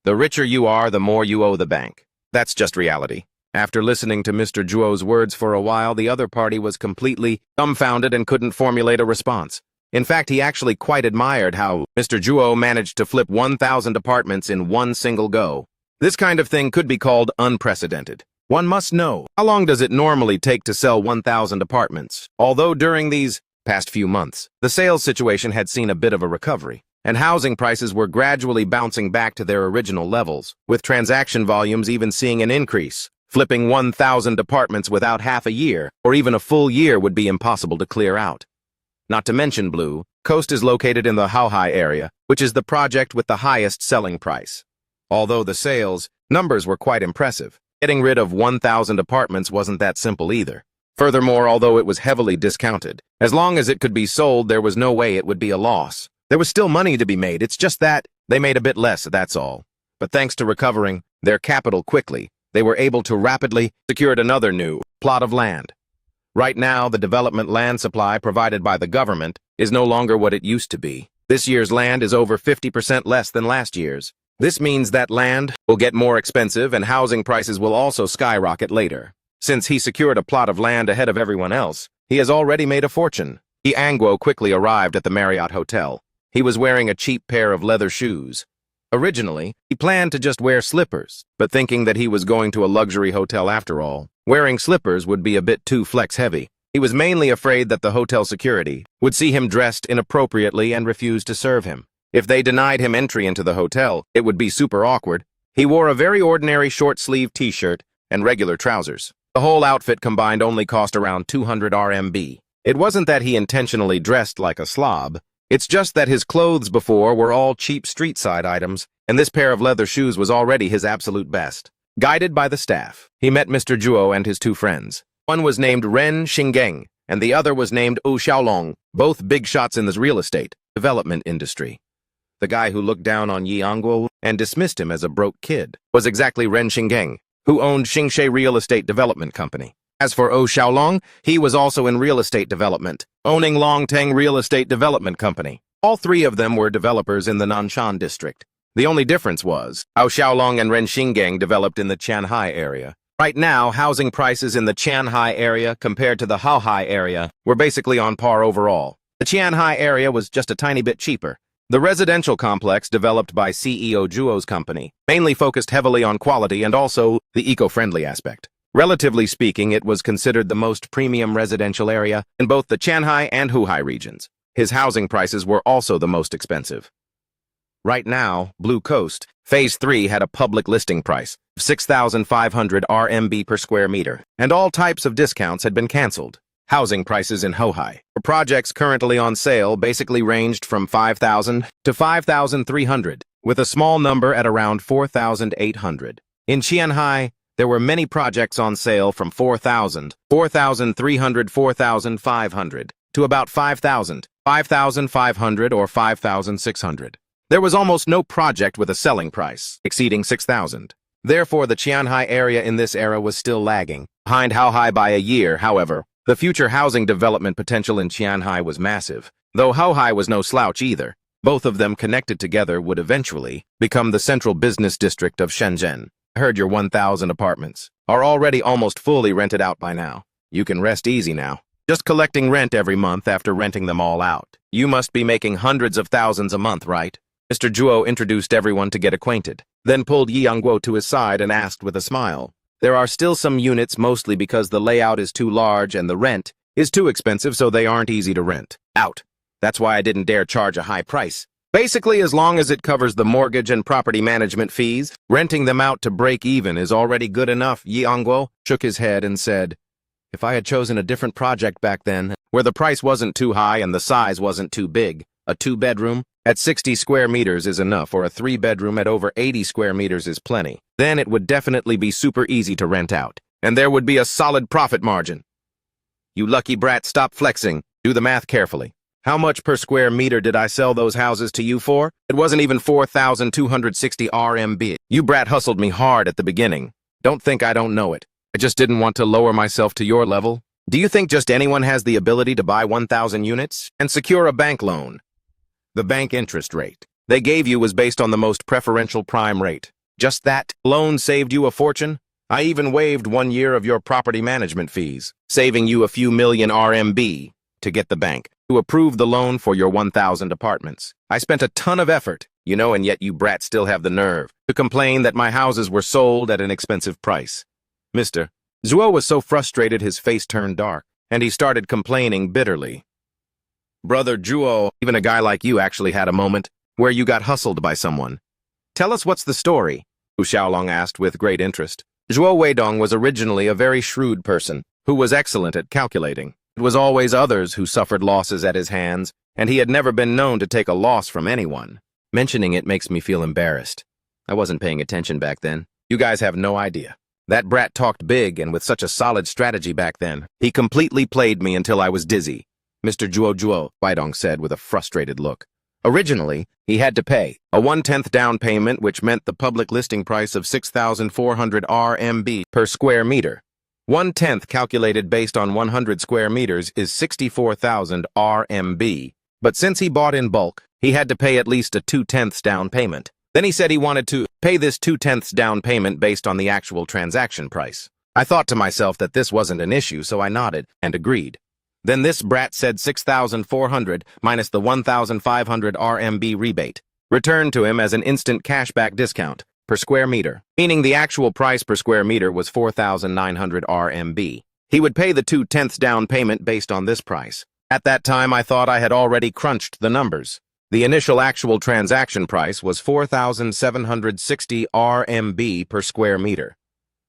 The richer you are, the more you owe the bank. That's just reality. After listening to Mr. Zhuo's words for a while, the other party was completely dumbfounded and couldn't formulate a response. In fact, he actually quite admired how Mr. Zhuo managed to flip 1,000 apartments in one single go. This kind of thing could be called unprecedented. One must know, how long does it normally take to sell 1,000 apartments? Although during these past few months, the sales situation had seen a bit of a recovery, and housing prices were gradually bouncing back to their original levels, with transaction volumes even seeing an increase. Flipping 1,000 apartments without half a year, or even a full year, would be impossible to clear out. Not to mention Blue Coast is located in the Haohai area, which is the project with the highest selling price. Although the sales numbers were quite impressive, getting rid of 1,000 apartments wasn't that simple either. Furthermore, although it was heavily discounted, as long as it could be sold, there was no way it would be a loss. There was still money to be made, it's just that they made a bit less, that's all. But thanks to recovering their capital quickly, they were able to rapidly secure another new plot of land. Right now, the development land supply provided by the government is no longer what it used to be. This year's land is over 50% less than last year's. This means that land will get more expensive and housing prices will also skyrocket later. Since he secured a plot of land ahead of everyone else, he has already made a fortune. Angwo quickly arrived at the Marriott Hotel. He was wearing a cheap pair of leather shoes. Originally, he planned to just wear slippers, but thinking that he was going to a luxury hotel after all, wearing slippers would be a bit too flex-heavy. He was mainly afraid that the hotel security would see him dressed inappropriately and refuse to serve him. If they denied him entry into the hotel, it would be super awkward. He wore a very ordinary short-sleeve t-shirt and regular trousers. The whole outfit combined only cost around 200 RMB. It wasn't that he intentionally dressed like a slob. It's just that his clothes before were all cheap street-side items, and this pair of leather shoes was already his absolute best. Guided by the staff, he met Mr. Zhuo and his two friends. One was named Ren Xingeng, and the other was named Wu Xiaolong, both big shots in the real estate development industry. The guy who looked down on Angwo and dismissed him as a broke kid was exactly Ren Xingeng, who owned Xingshe Real Estate Development Company. As for Wu Xiaolong, he was also in real estate development, owning Longteng Real Estate Development Company. All three of them were developers in the Nanshan district. The only difference was, Wu Xiaolong and Ren Xingeng developed in the Qianhai area. Right now, housing prices in the Qianhai area compared to the Haohai area were basically on par overall. The Qianhai area was just a tiny bit cheaper. The residential complex developed by CEO Zhuo's company mainly focused heavily on quality and also the eco-friendly aspect. Relatively speaking, it was considered the most premium residential area in both the Qianhai and Huhai regions. His housing prices were also the most expensive. Right now, Blue Coast, Phase 3 had a public listing price of 6,500 RMB per square meter, and all types of discounts had been canceled. Housing prices in Huhai for projects currently on sale basically ranged from 5,000 to 5,300, with a small number at around 4,800. In Qianhai, there were many projects on sale from 4,000, 4,300, 4,500, to about 5,000, 5,500, or 5,600. There was almost no project with a selling price exceeding 6,000. Therefore, the Qianhai area in this era was still lagging behind Haohai by a year. However, the future housing development potential in Qianhai was massive, though Haohai was no slouch either. Both of them connected together would eventually become the central business district of Shenzhen. I heard your 1,000 apartments are already almost fully rented out by now. You can rest easy now. Just collecting rent every month after renting them all out. You must be making hundreds of thousands a month, right? Mr. Zhuo introduced everyone to get acquainted, then pulled Angwo to his side and asked with a smile. There are still some units, mostly because the layout is too large and the rent is too expensive, so they aren't easy to rent out. That's why I didn't dare charge a high price. Basically, as long as it covers the mortgage and property management fees, renting them out to break even is already good enough. Angwo shook his head and said, if I had chosen a different project back then, where the price wasn't too high and the size wasn't too big, a 2-bedroom at 60 square meters is enough, or a 3-bedroom at over 80 square meters is plenty. Then it would definitely be super easy to rent out, and there would be a solid profit margin. You lucky brat, stop flexing. Do the math carefully. How much per square meter did I sell those houses to you for? It wasn't even 4,260 RMB. You brat hustled me hard at the beginning. Don't think I don't know it. I just didn't want to lower myself to your level. Do you think just anyone has the ability to buy 1,000 units and secure a bank loan? The bank interest rate they gave you was based on the most preferential prime rate. Just that loan saved you a fortune? I even waived 1 year of your property management fees, saving you a few million RMB to get the bank to approve the loan for your 1,000 apartments. I spent a ton of effort, and yet you brats still have the nerve to complain that my houses were sold at an expensive price. Mr. Zhuo was so frustrated his face turned dark, and he started complaining bitterly. Brother Zhuo, even a guy like you actually had a moment where you got hustled by someone. Tell us what's the story, Wu Xiaolong asked with great interest. Zhuo Weidong was originally a very shrewd person who was excellent at calculating. It was always others who suffered losses at his hands, and he had never been known to take a loss from anyone. Mentioning it makes me feel embarrassed. I wasn't paying attention back then. You guys have no idea. That brat talked big and with such a solid strategy back then. He completely played me until I was dizzy. Mr. Zhuo, Weidong said with a frustrated look. Originally, he had to pay a 1/10 down payment, which meant the public listing price of 6,400 RMB per square meter. 1/10 calculated based on 100 square meters is 64,000 RMB. But since he bought in bulk, he had to pay at least a 2/10 down payment. Then he said he wanted to pay this 2/10 down payment based on the actual transaction price. I thought to myself that this wasn't an issue, so I nodded and agreed. Then this brat said 6,400 minus the 1,500 RMB rebate returned to him as an instant cashback discount per square meter, meaning the actual price per square meter was 4,900 RMB. He would pay the 2/10 down payment based on this price. At that time, I thought I had already crunched the numbers. The initial actual transaction price was 4,760 RMB per square meter.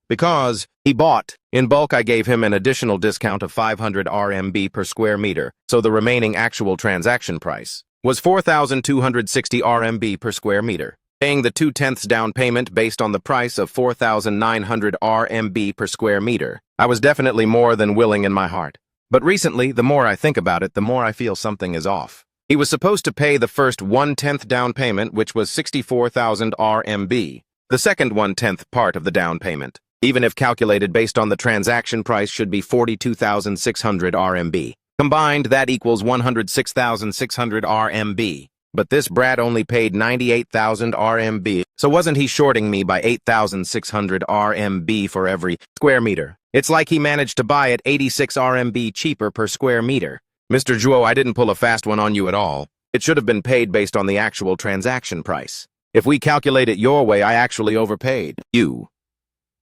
Because he bought in bulk, I gave him an additional discount of 500 RMB per square meter, so the remaining actual transaction price was 4,260 RMB per square meter. Paying the 2/10 down payment based on the price of 4,900 RMB per square meter, I was definitely more than willing in my heart. But recently, the more I think about it, the more I feel something is off. He was supposed to pay the first 1/10 down payment, which was 64,000 RMB, the second 1/10 part of the down payment, even if calculated based on the transaction price, should be 42,600 RMB. Combined, that equals 106,600 RMB. But this brat only paid 98,000 RMB, so wasn't he shorting me by 8,600 RMB for every square meter? It's like he managed to buy it 86 RMB cheaper per square meter. Mr. Zhuo, I didn't pull a fast one on you at all. It should have been paid based on the actual transaction price. If we calculate it your way, I actually overpaid you.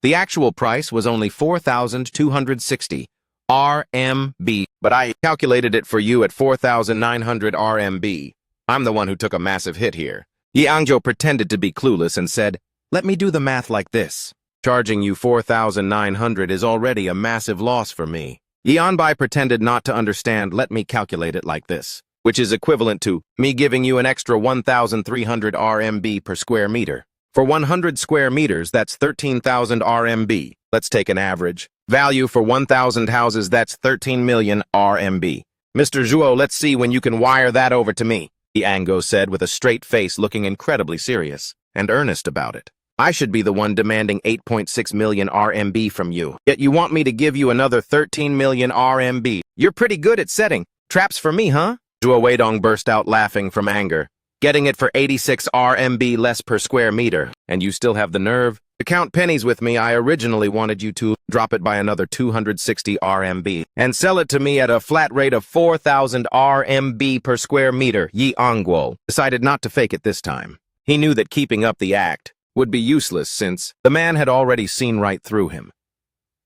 The actual price was only 4,260 RMB, but I calculated it for you at 4,900 RMB. I'm the one who took a massive hit here. Yangzhou pretended to be clueless and said, "Let me do the math like this. Charging you 4,900 is already a massive loss for me." Yanbai pretended not to understand. "Let me calculate it like this, which is equivalent to me giving you an extra 1,300 RMB per square meter. For 100 square meters, that's 13,000 RMB. Let's take an average value for 1,000 houses, that's 13 million RMB. Mr. Zhuo, let's see when you can wire that over to me," Yango said with a straight face, looking incredibly serious and earnest about it. "I should be the one demanding 8.6 million RMB from you, yet you want me to give you another 13 million RMB. You're pretty good at setting traps for me, huh?" Zhuo Weidong burst out laughing from anger. "Getting it for 86 RMB less per square meter, and you still have the nerve to count pennies with me. I originally wanted you to drop it by another 260 RMB and sell it to me at a flat rate of 4,000 RMB per square meter." Yi Angguo decided not to fake it this time. He knew that keeping up the act would be useless since the man had already seen right through him.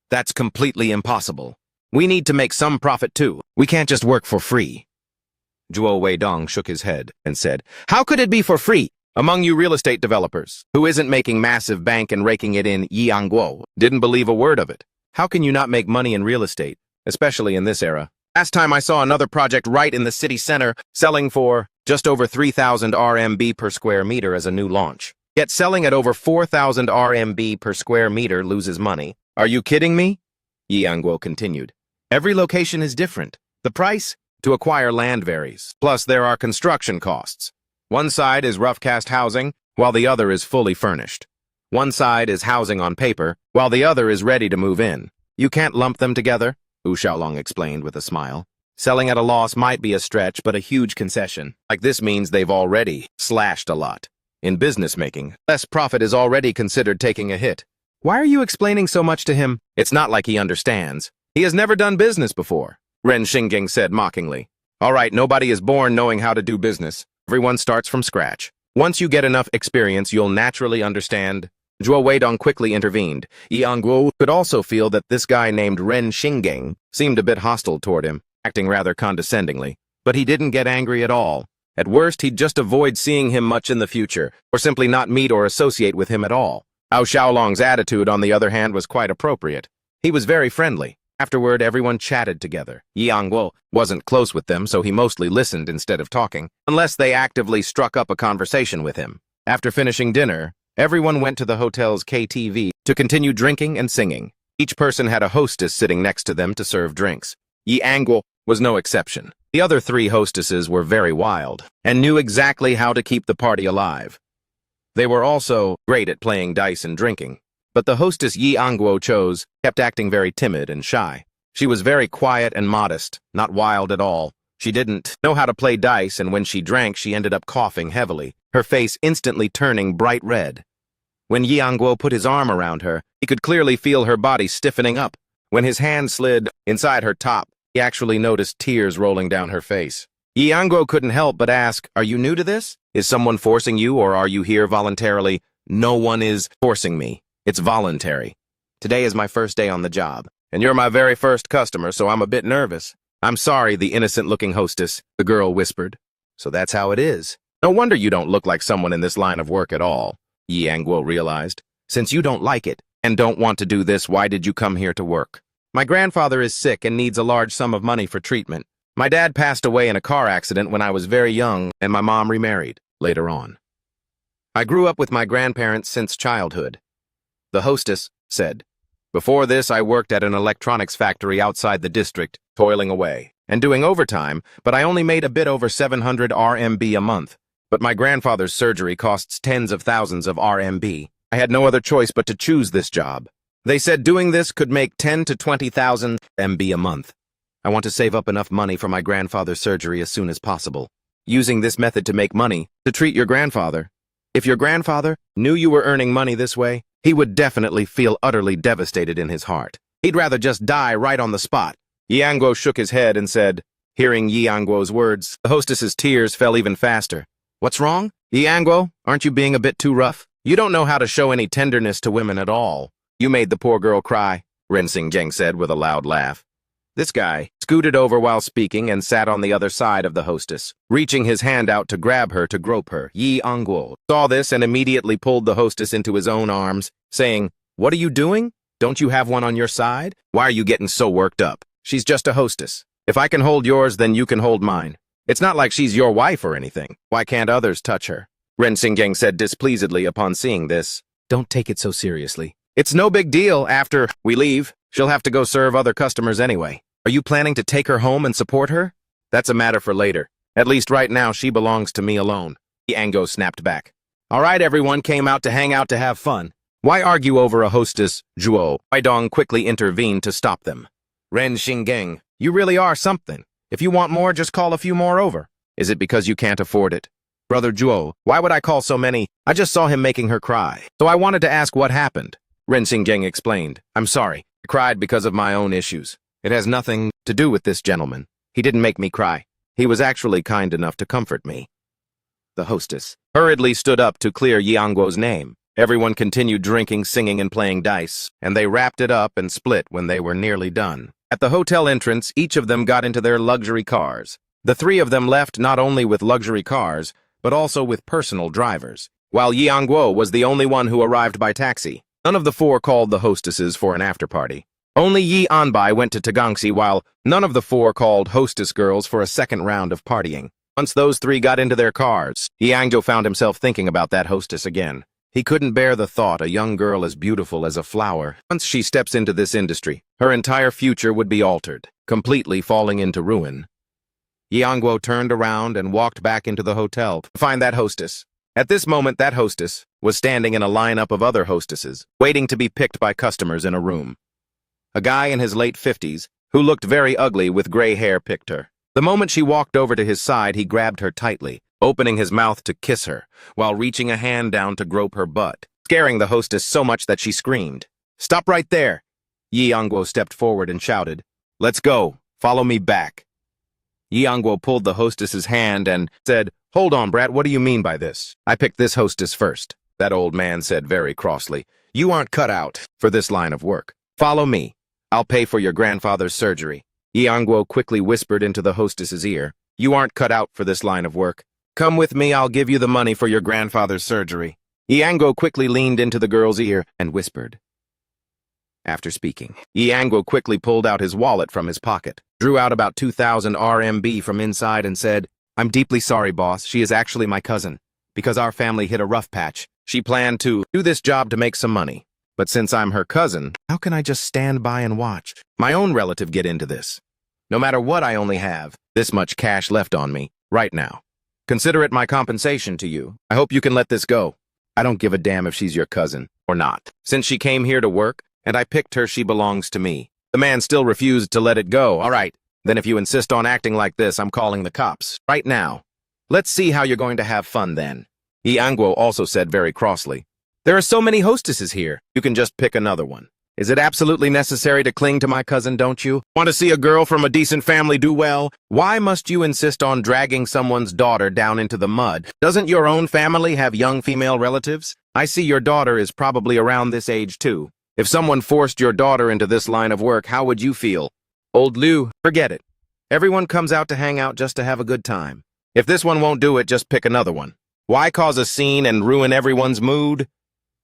"That's completely impossible. We need to make some profit too. We can't just work for free." Zhuo Weidong shook his head and said, "How could it be for free? Among you real estate developers, who isn't making massive bank and raking it in?" Yi Angguo didn't believe a word of it. "How can you not make money in real estate, especially in this era? Last time I saw another project right in the city center selling for just over 3,000 RMB per square meter as a new launch. Yet selling at over 4,000 RMB per square meter loses money. Are you kidding me?" Yi Angguo continued. "Every location is different. The price to acquire land varies. Plus, there are construction costs. One side is rough cast housing, while the other is fully furnished. One side is housing on paper, while the other is ready to move in. You can't lump them together," Wu Xiaolong explained with a smile. "Selling at a loss might be a stretch, but a huge concession. Like this means they've already slashed a lot. In business making, less profit is already considered taking a hit." "Why are you explaining so much to him?" "It's not like he understands. He has never done business before," Ren Xingying said mockingly. "All right, nobody is born knowing how to do business. Everyone starts from scratch. Once you get enough experience, you'll naturally understand." Zhuo Weidong quickly intervened. Yi Angguo could also feel that this guy named Ren Xingying seemed a bit hostile toward him, acting rather condescendingly. But he didn't get angry at all. At worst, he'd just avoid seeing him much in the future, or simply not meet or associate with him at all. Wu Xiaolong's attitude, on the other hand, was quite appropriate. He was very friendly. Afterward, everyone chatted together. Yi Angguo wasn't close with them, so he mostly listened instead of talking, unless they actively struck up a conversation with him. After finishing dinner, everyone went to the hotel's KTV to continue drinking and singing. Each person had a hostess sitting next to them to serve drinks. Yi Angguo was no exception. The other three hostesses were very wild and knew exactly how to keep the party alive. They were also great at playing dice and drinking. But the hostess Yi Angguo chose kept acting very timid and shy. She was very quiet and modest, not wild at all. She didn't know how to play dice, and when she drank, she ended up coughing heavily, her face instantly turning bright red. When Yi Angguo put his arm around her, he could clearly feel her body stiffening up. When his hand slid inside her top, he actually noticed tears rolling down her face. Yi Angguo couldn't help but ask, "Are you new to this? Is someone forcing you, or are you here voluntarily?" "No one is forcing me. It's voluntary. Today is my first day on the job, and you're my very first customer, so I'm a bit nervous." "I'm sorry," the innocent-looking hostess, the girl whispered. "So that's how it is. No wonder you don't look like someone in this line of work at all," Yi Angguo realized. "Since you don't like it and don't want to do this, why did you come here to work?" "My grandfather is sick and needs a large sum of money for treatment. My dad passed away in a car accident when I was very young, and my mom remarried later on. I grew up with my grandparents since childhood," the hostess said. "Before this, I worked at an electronics factory outside the district, toiling away and doing overtime, but I only made a bit over 700 RMB a month. But my grandfather's surgery costs tens of thousands of RMB. I had no other choice but to choose this job. They said doing this could make 10 to 20,000 MB a month. I want to save up enough money for my grandfather's surgery as soon as possible. Using this method to make money, to treat your grandfather. If your grandfather knew you were earning money this way, he would definitely feel utterly devastated in his heart. He'd rather just die right on the spot." Yi Angguo shook his head and said, hearing Yi Angguo's words, the hostess's tears fell even faster. "What's wrong? Yi Angguo, aren't you being a bit too rough? You don't know how to show any tenderness to women at all. You made the poor girl cry," Ren Xinjiang said with a loud laugh. This guy scooted over while speaking and sat on the other side of the hostess, reaching his hand out to grab her to grope her. Yi Angguo saw this and immediately pulled the hostess into his own arms, saying, "What are you doing? Don't you have one on your side? Why are you getting so worked up? She's just a hostess. If I can hold yours, then you can hold mine. It's not like she's your wife or anything. Why can't others touch her?" Ren Xinjiang said displeasedly upon seeing this. "Don't take it so seriously. It's no big deal. After we leave, she'll have to go serve other customers anyway. Are you planning to take her home and support her? That's a matter for later. At least right now she belongs to me alone." Yi Angguo snapped back. "All right, everyone came out to hang out to have fun. Why argue over a hostess, Zhuo?" Huaidong quickly intervened to stop them. "Ren Xinjiang, you really are something. If you want more, just call a few more over." "Is it because you can't afford it?" "Brother Zhuo, why would I call so many? I just saw him making her cry, so I wanted to ask what happened." Ren Xinjiang explained. "I'm sorry. I cried because of my own issues. It has nothing to do with this gentleman. He didn't make me cry. He was actually kind enough to comfort me." The hostess hurriedly stood up to clear Yi Angguo's name. Everyone continued drinking, singing, and playing dice, and they wrapped it up and split when they were nearly done. At the hotel entrance, each of them got into their luxury cars. The three of them left not only with luxury cars, but also with personal drivers, while Yi Angguo was the only one who arrived by taxi. None of the four called the hostesses for an after-party. Only Yi Anbai went to Tagangxi, while none of the four called hostess girls for a second round of partying. Once those three got into their cars, Yi Angguo found himself thinking about that hostess again. He couldn't bear the thought a young girl as beautiful as a flower. Once she steps into this industry, her entire future would be altered, completely falling into ruin. Yi Angguo turned around and walked back into the hotel to find that hostess. At this moment, that hostess was standing in a lineup of other hostesses, waiting to be picked by customers in a room. A guy in his late 50s, who looked very ugly with gray hair, picked her. The moment she walked over to his side, he grabbed her tightly, opening his mouth to kiss her, while reaching a hand down to grope her butt, scaring the hostess so much that she screamed. "Stop right there!" Yi Angguo stepped forward and shouted, "Let's go. Follow me back." Yi Angguo pulled the hostess's hand and said, "Hold on, brat, what do you mean by this? I picked this hostess first." That old man said very crossly, "You aren't cut out for this line of work. Follow me. I'll pay for your grandfather's surgery." Yi Angguo quickly whispered into the hostess's ear, "You aren't cut out for this line of work. Come with me, I'll give you the money for your grandfather's surgery." Yi Angguo quickly leaned into the girl's ear and whispered. After speaking, Yi Angguo quickly pulled out his wallet from his pocket, drew out about 2,000 RMB from inside and said, "I'm deeply sorry, boss. She is actually my cousin. Because our family hit a rough patch, she planned to do this job to make some money. But since I'm her cousin, how can I just stand by and watch my own relative get into this? No matter what, I only have this much cash left on me right now. Consider it my compensation to you. I hope you can let this go. I don't give a damn if she's your cousin or not. Since she came here to work, and I picked her, she belongs to me." The man still refused to let it go. "All right, Then if you insist on acting like this, I'm calling the cops. Right now. Let's see how you're going to have fun then. Ianguo also said very crossly. There are so many hostesses here. You can just pick another one. Is it absolutely necessary to cling to my cousin, don't you? Want to see a girl from a decent family do well? Why must you insist on dragging someone's daughter down into the mud? Doesn't your own family have young female relatives? I see your daughter is probably around this age too. If someone forced your daughter into this line of work, how would you feel? Old Liu, forget it. Everyone comes out to hang out just to have a good time. If this one won't do it, just pick another one. Why cause a scene and ruin everyone's mood?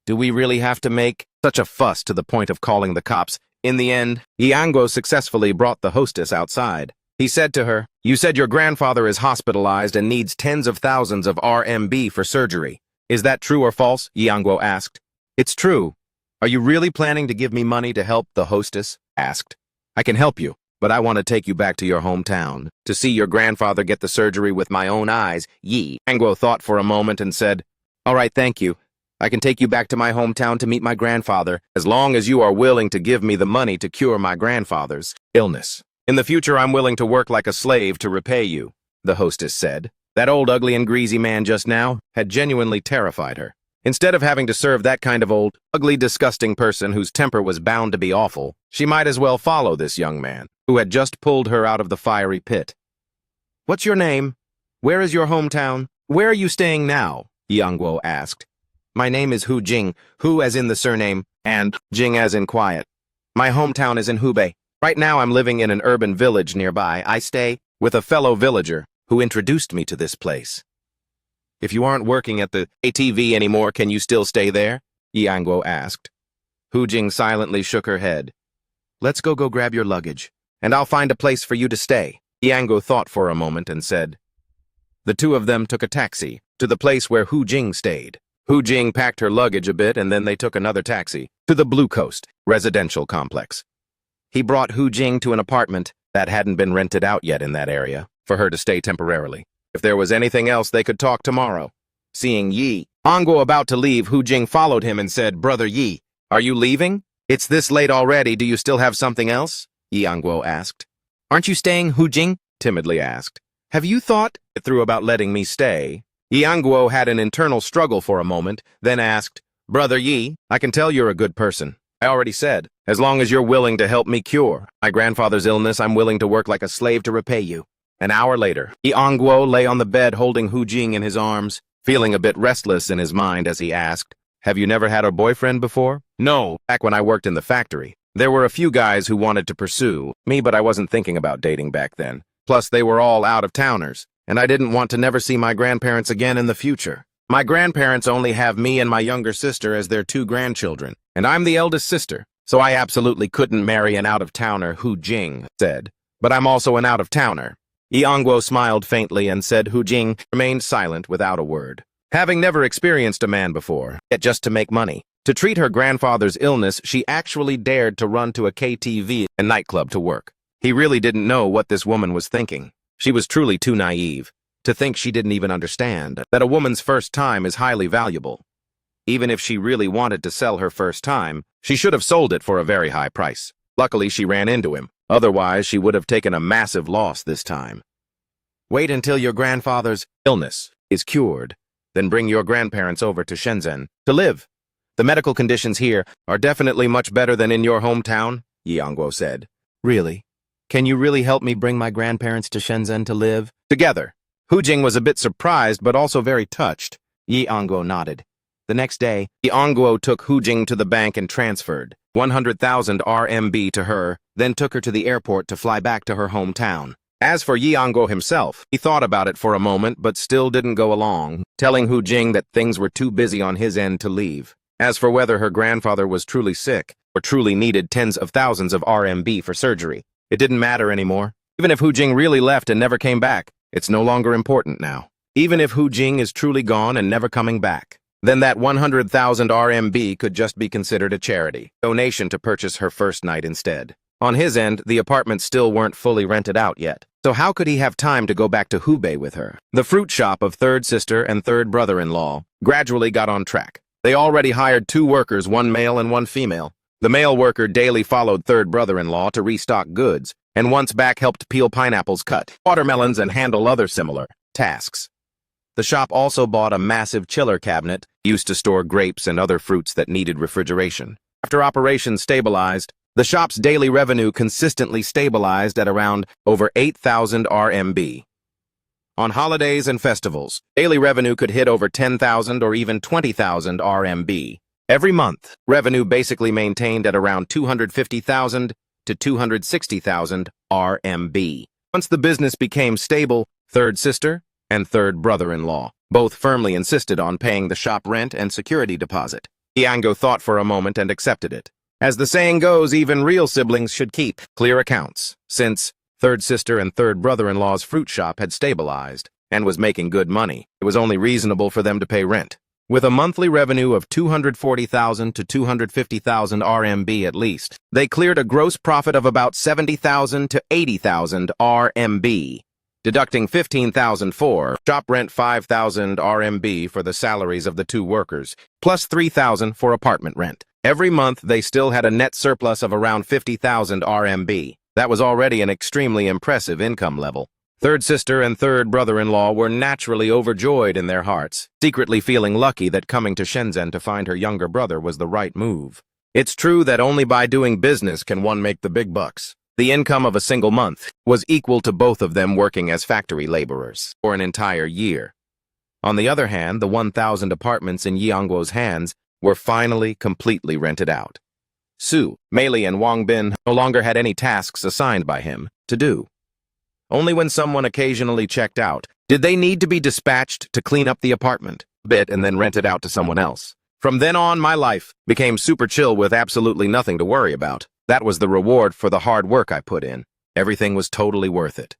Do we really have to make such a fuss to the point of calling the cops? In the end, Ianguo successfully brought the hostess outside. He said to her, "You said your grandfather is hospitalized and needs tens of thousands of RMB for surgery. Is that true or false?" Ianguo asked. "It's true. Are you really planning to give me money to help?" the hostess asked. "I can help you, but I want to take you back to your hometown to see your grandfather get the surgery with my own eyes." Ianguo thought for a moment and said, "All right, thank you. I can take you back to my hometown to meet my grandfather, as long as you are willing to give me the money to cure my grandfather's illness. In the future, I'm willing to work like a slave to repay you," the hostess said. That old ugly and greasy man just now had genuinely terrified her. Instead of having to serve that kind of old, ugly, disgusting person whose temper was bound to be awful, she might as well follow this young man, who had just pulled her out of the fiery pit. "What's your name? Where is your hometown? Where are you staying now?" Ianguo asked. "My name is Hu Jing, Hu as in the surname, and Jing as in quiet. My hometown is in Hubei. Right now I'm living in an urban village nearby. I stay with a fellow villager who introduced me to this place." "If you aren't working at the ATV anymore, can you still stay there?" Ianguo asked. Hu Jing silently shook her head. "Let's go grab your luggage, and I'll find a place for you to stay." Ianguo thought for a moment and said. The two of them took a taxi to the place where Hu Jing stayed. Hu Jing packed her luggage a bit and then they took another taxi to the Blue Coast residential complex. He brought Hu Jing to an apartment that hadn't been rented out yet in that area for her to stay temporarily. If there was anything else, they could talk tomorrow. Seeing Ianguo about to leave, Hu Jing followed him and said, "Brother Yi, are you leaving? It's this late already. Do you still have something else?" Ianguo asked. "Aren't you staying?" Hu Jing timidly asked. "Have you thought it through about letting me stay?" Ianguo had an internal struggle for a moment, then asked, "Brother Yi, I can tell you're a good person. I already said, as long as you're willing to help me cure my grandfather's illness, I'm willing to work like a slave to repay you." An hour later, Ianguo lay on the bed holding Hu Jing in his arms, feeling a bit restless in his mind as he asked, "Have you never had a boyfriend before?" "No, back when I worked in the factory. There were a few guys who wanted to pursue me, but I wasn't thinking about dating back then. Plus, they were all out-of-towners, and I didn't want to never see my grandparents again in the future. My grandparents only have me and my younger sister as their two grandchildren, and I'm the eldest sister, so I absolutely couldn't marry an out-of-towner," Hu Jing said. "But I'm also an out-of-towner." Ianguo smiled faintly and said Hu Jing remained silent without a word. Having never experienced a man before, yet just to make money, to treat her grandfather's illness, she actually dared to run to a KTV and nightclub to work. He really didn't know what this woman was thinking. She was truly too naive to think she didn't even understand that a woman's first time is highly valuable. Even if she really wanted to sell her first time, she should have sold it for a very high price. Luckily, she ran into him. Otherwise, she would have taken a massive loss this time. "Wait until your grandfather's illness is cured, then bring your grandparents over to Shenzhen to live. The medical conditions here are definitely much better than in your hometown," Ianguo said. "Really? Can you really help me bring my grandparents to Shenzhen to live together?" Hu Jing was a bit surprised but also very touched. Ianguo nodded. The next day, Ianguo took Hu Jing to the bank and transferred 100,000 RMB to her, then took her to the airport to fly back to her hometown. As for Ianguo himself, he thought about it for a moment but still didn't go along, telling Hu Jing that things were too busy on his end to leave. As for whether her grandfather was truly sick or truly needed tens of thousands of RMB for surgery, it didn't matter anymore. Even if Hu Jing really left and never came back, it's no longer important now. Even if Hu Jing is truly gone and never coming back, then that 100,000 RMB could just be considered a charity donation to purchase her first night instead. On his end, the apartments still weren't fully rented out yet, so how could he have time to go back to Hubei with her? The fruit shop of third sister and third brother-in-law gradually got on track. They already hired 2 workers, 1 male and 1 female. The male worker daily followed third brother-in-law to restock goods, and once back helped peel pineapples, cut watermelons, and handle other similar tasks. The shop also bought a massive chiller cabinet used to store grapes and other fruits that needed refrigeration. After operations stabilized, the shop's daily revenue consistently stabilized at around over 8,000 RMB. On holidays and festivals, daily revenue could hit over 10,000 or even 20,000 RMB. Every month, revenue basically maintained at around 250,000 to 260,000 RMB. Once the business became stable, third sister and third brother-in-law both firmly insisted on paying the shop rent and security deposit. Yango thought for a moment and accepted it. As the saying goes, even real siblings should keep clear accounts, since third sister and third brother-in-law's fruit shop had stabilized and was making good money. It was only reasonable for them to pay rent. With a monthly revenue of 240,000 to 250,000 RMB at least, they cleared a gross profit of about 70,000 to 80,000 RMB. Deducting 15,000 for shop rent, 5,000 RMB for the salaries of the two workers, plus 3,000 for apartment rent. Every month, they still had a net surplus of around 50,000 RMB. That was already an extremely impressive income level. Third sister and third brother-in-law were naturally overjoyed in their hearts, secretly feeling lucky that coming to Shenzhen to find her younger brother was the right move. It's true that only by doing business can one make the big bucks. The income of a single month was equal to both of them working as factory laborers for an entire year. On the other hand, the 1,000 apartments in Yangguo's hands were finally completely rented out. Su, Meili, and Wang Bin no longer had any tasks assigned by him to do. Only when someone occasionally checked out did they need to be dispatched to clean up the apartment bit and then rent it out to someone else. From then on, my life became super chill with absolutely nothing to worry about. That was the reward for the hard work I put in. Everything was totally worth it.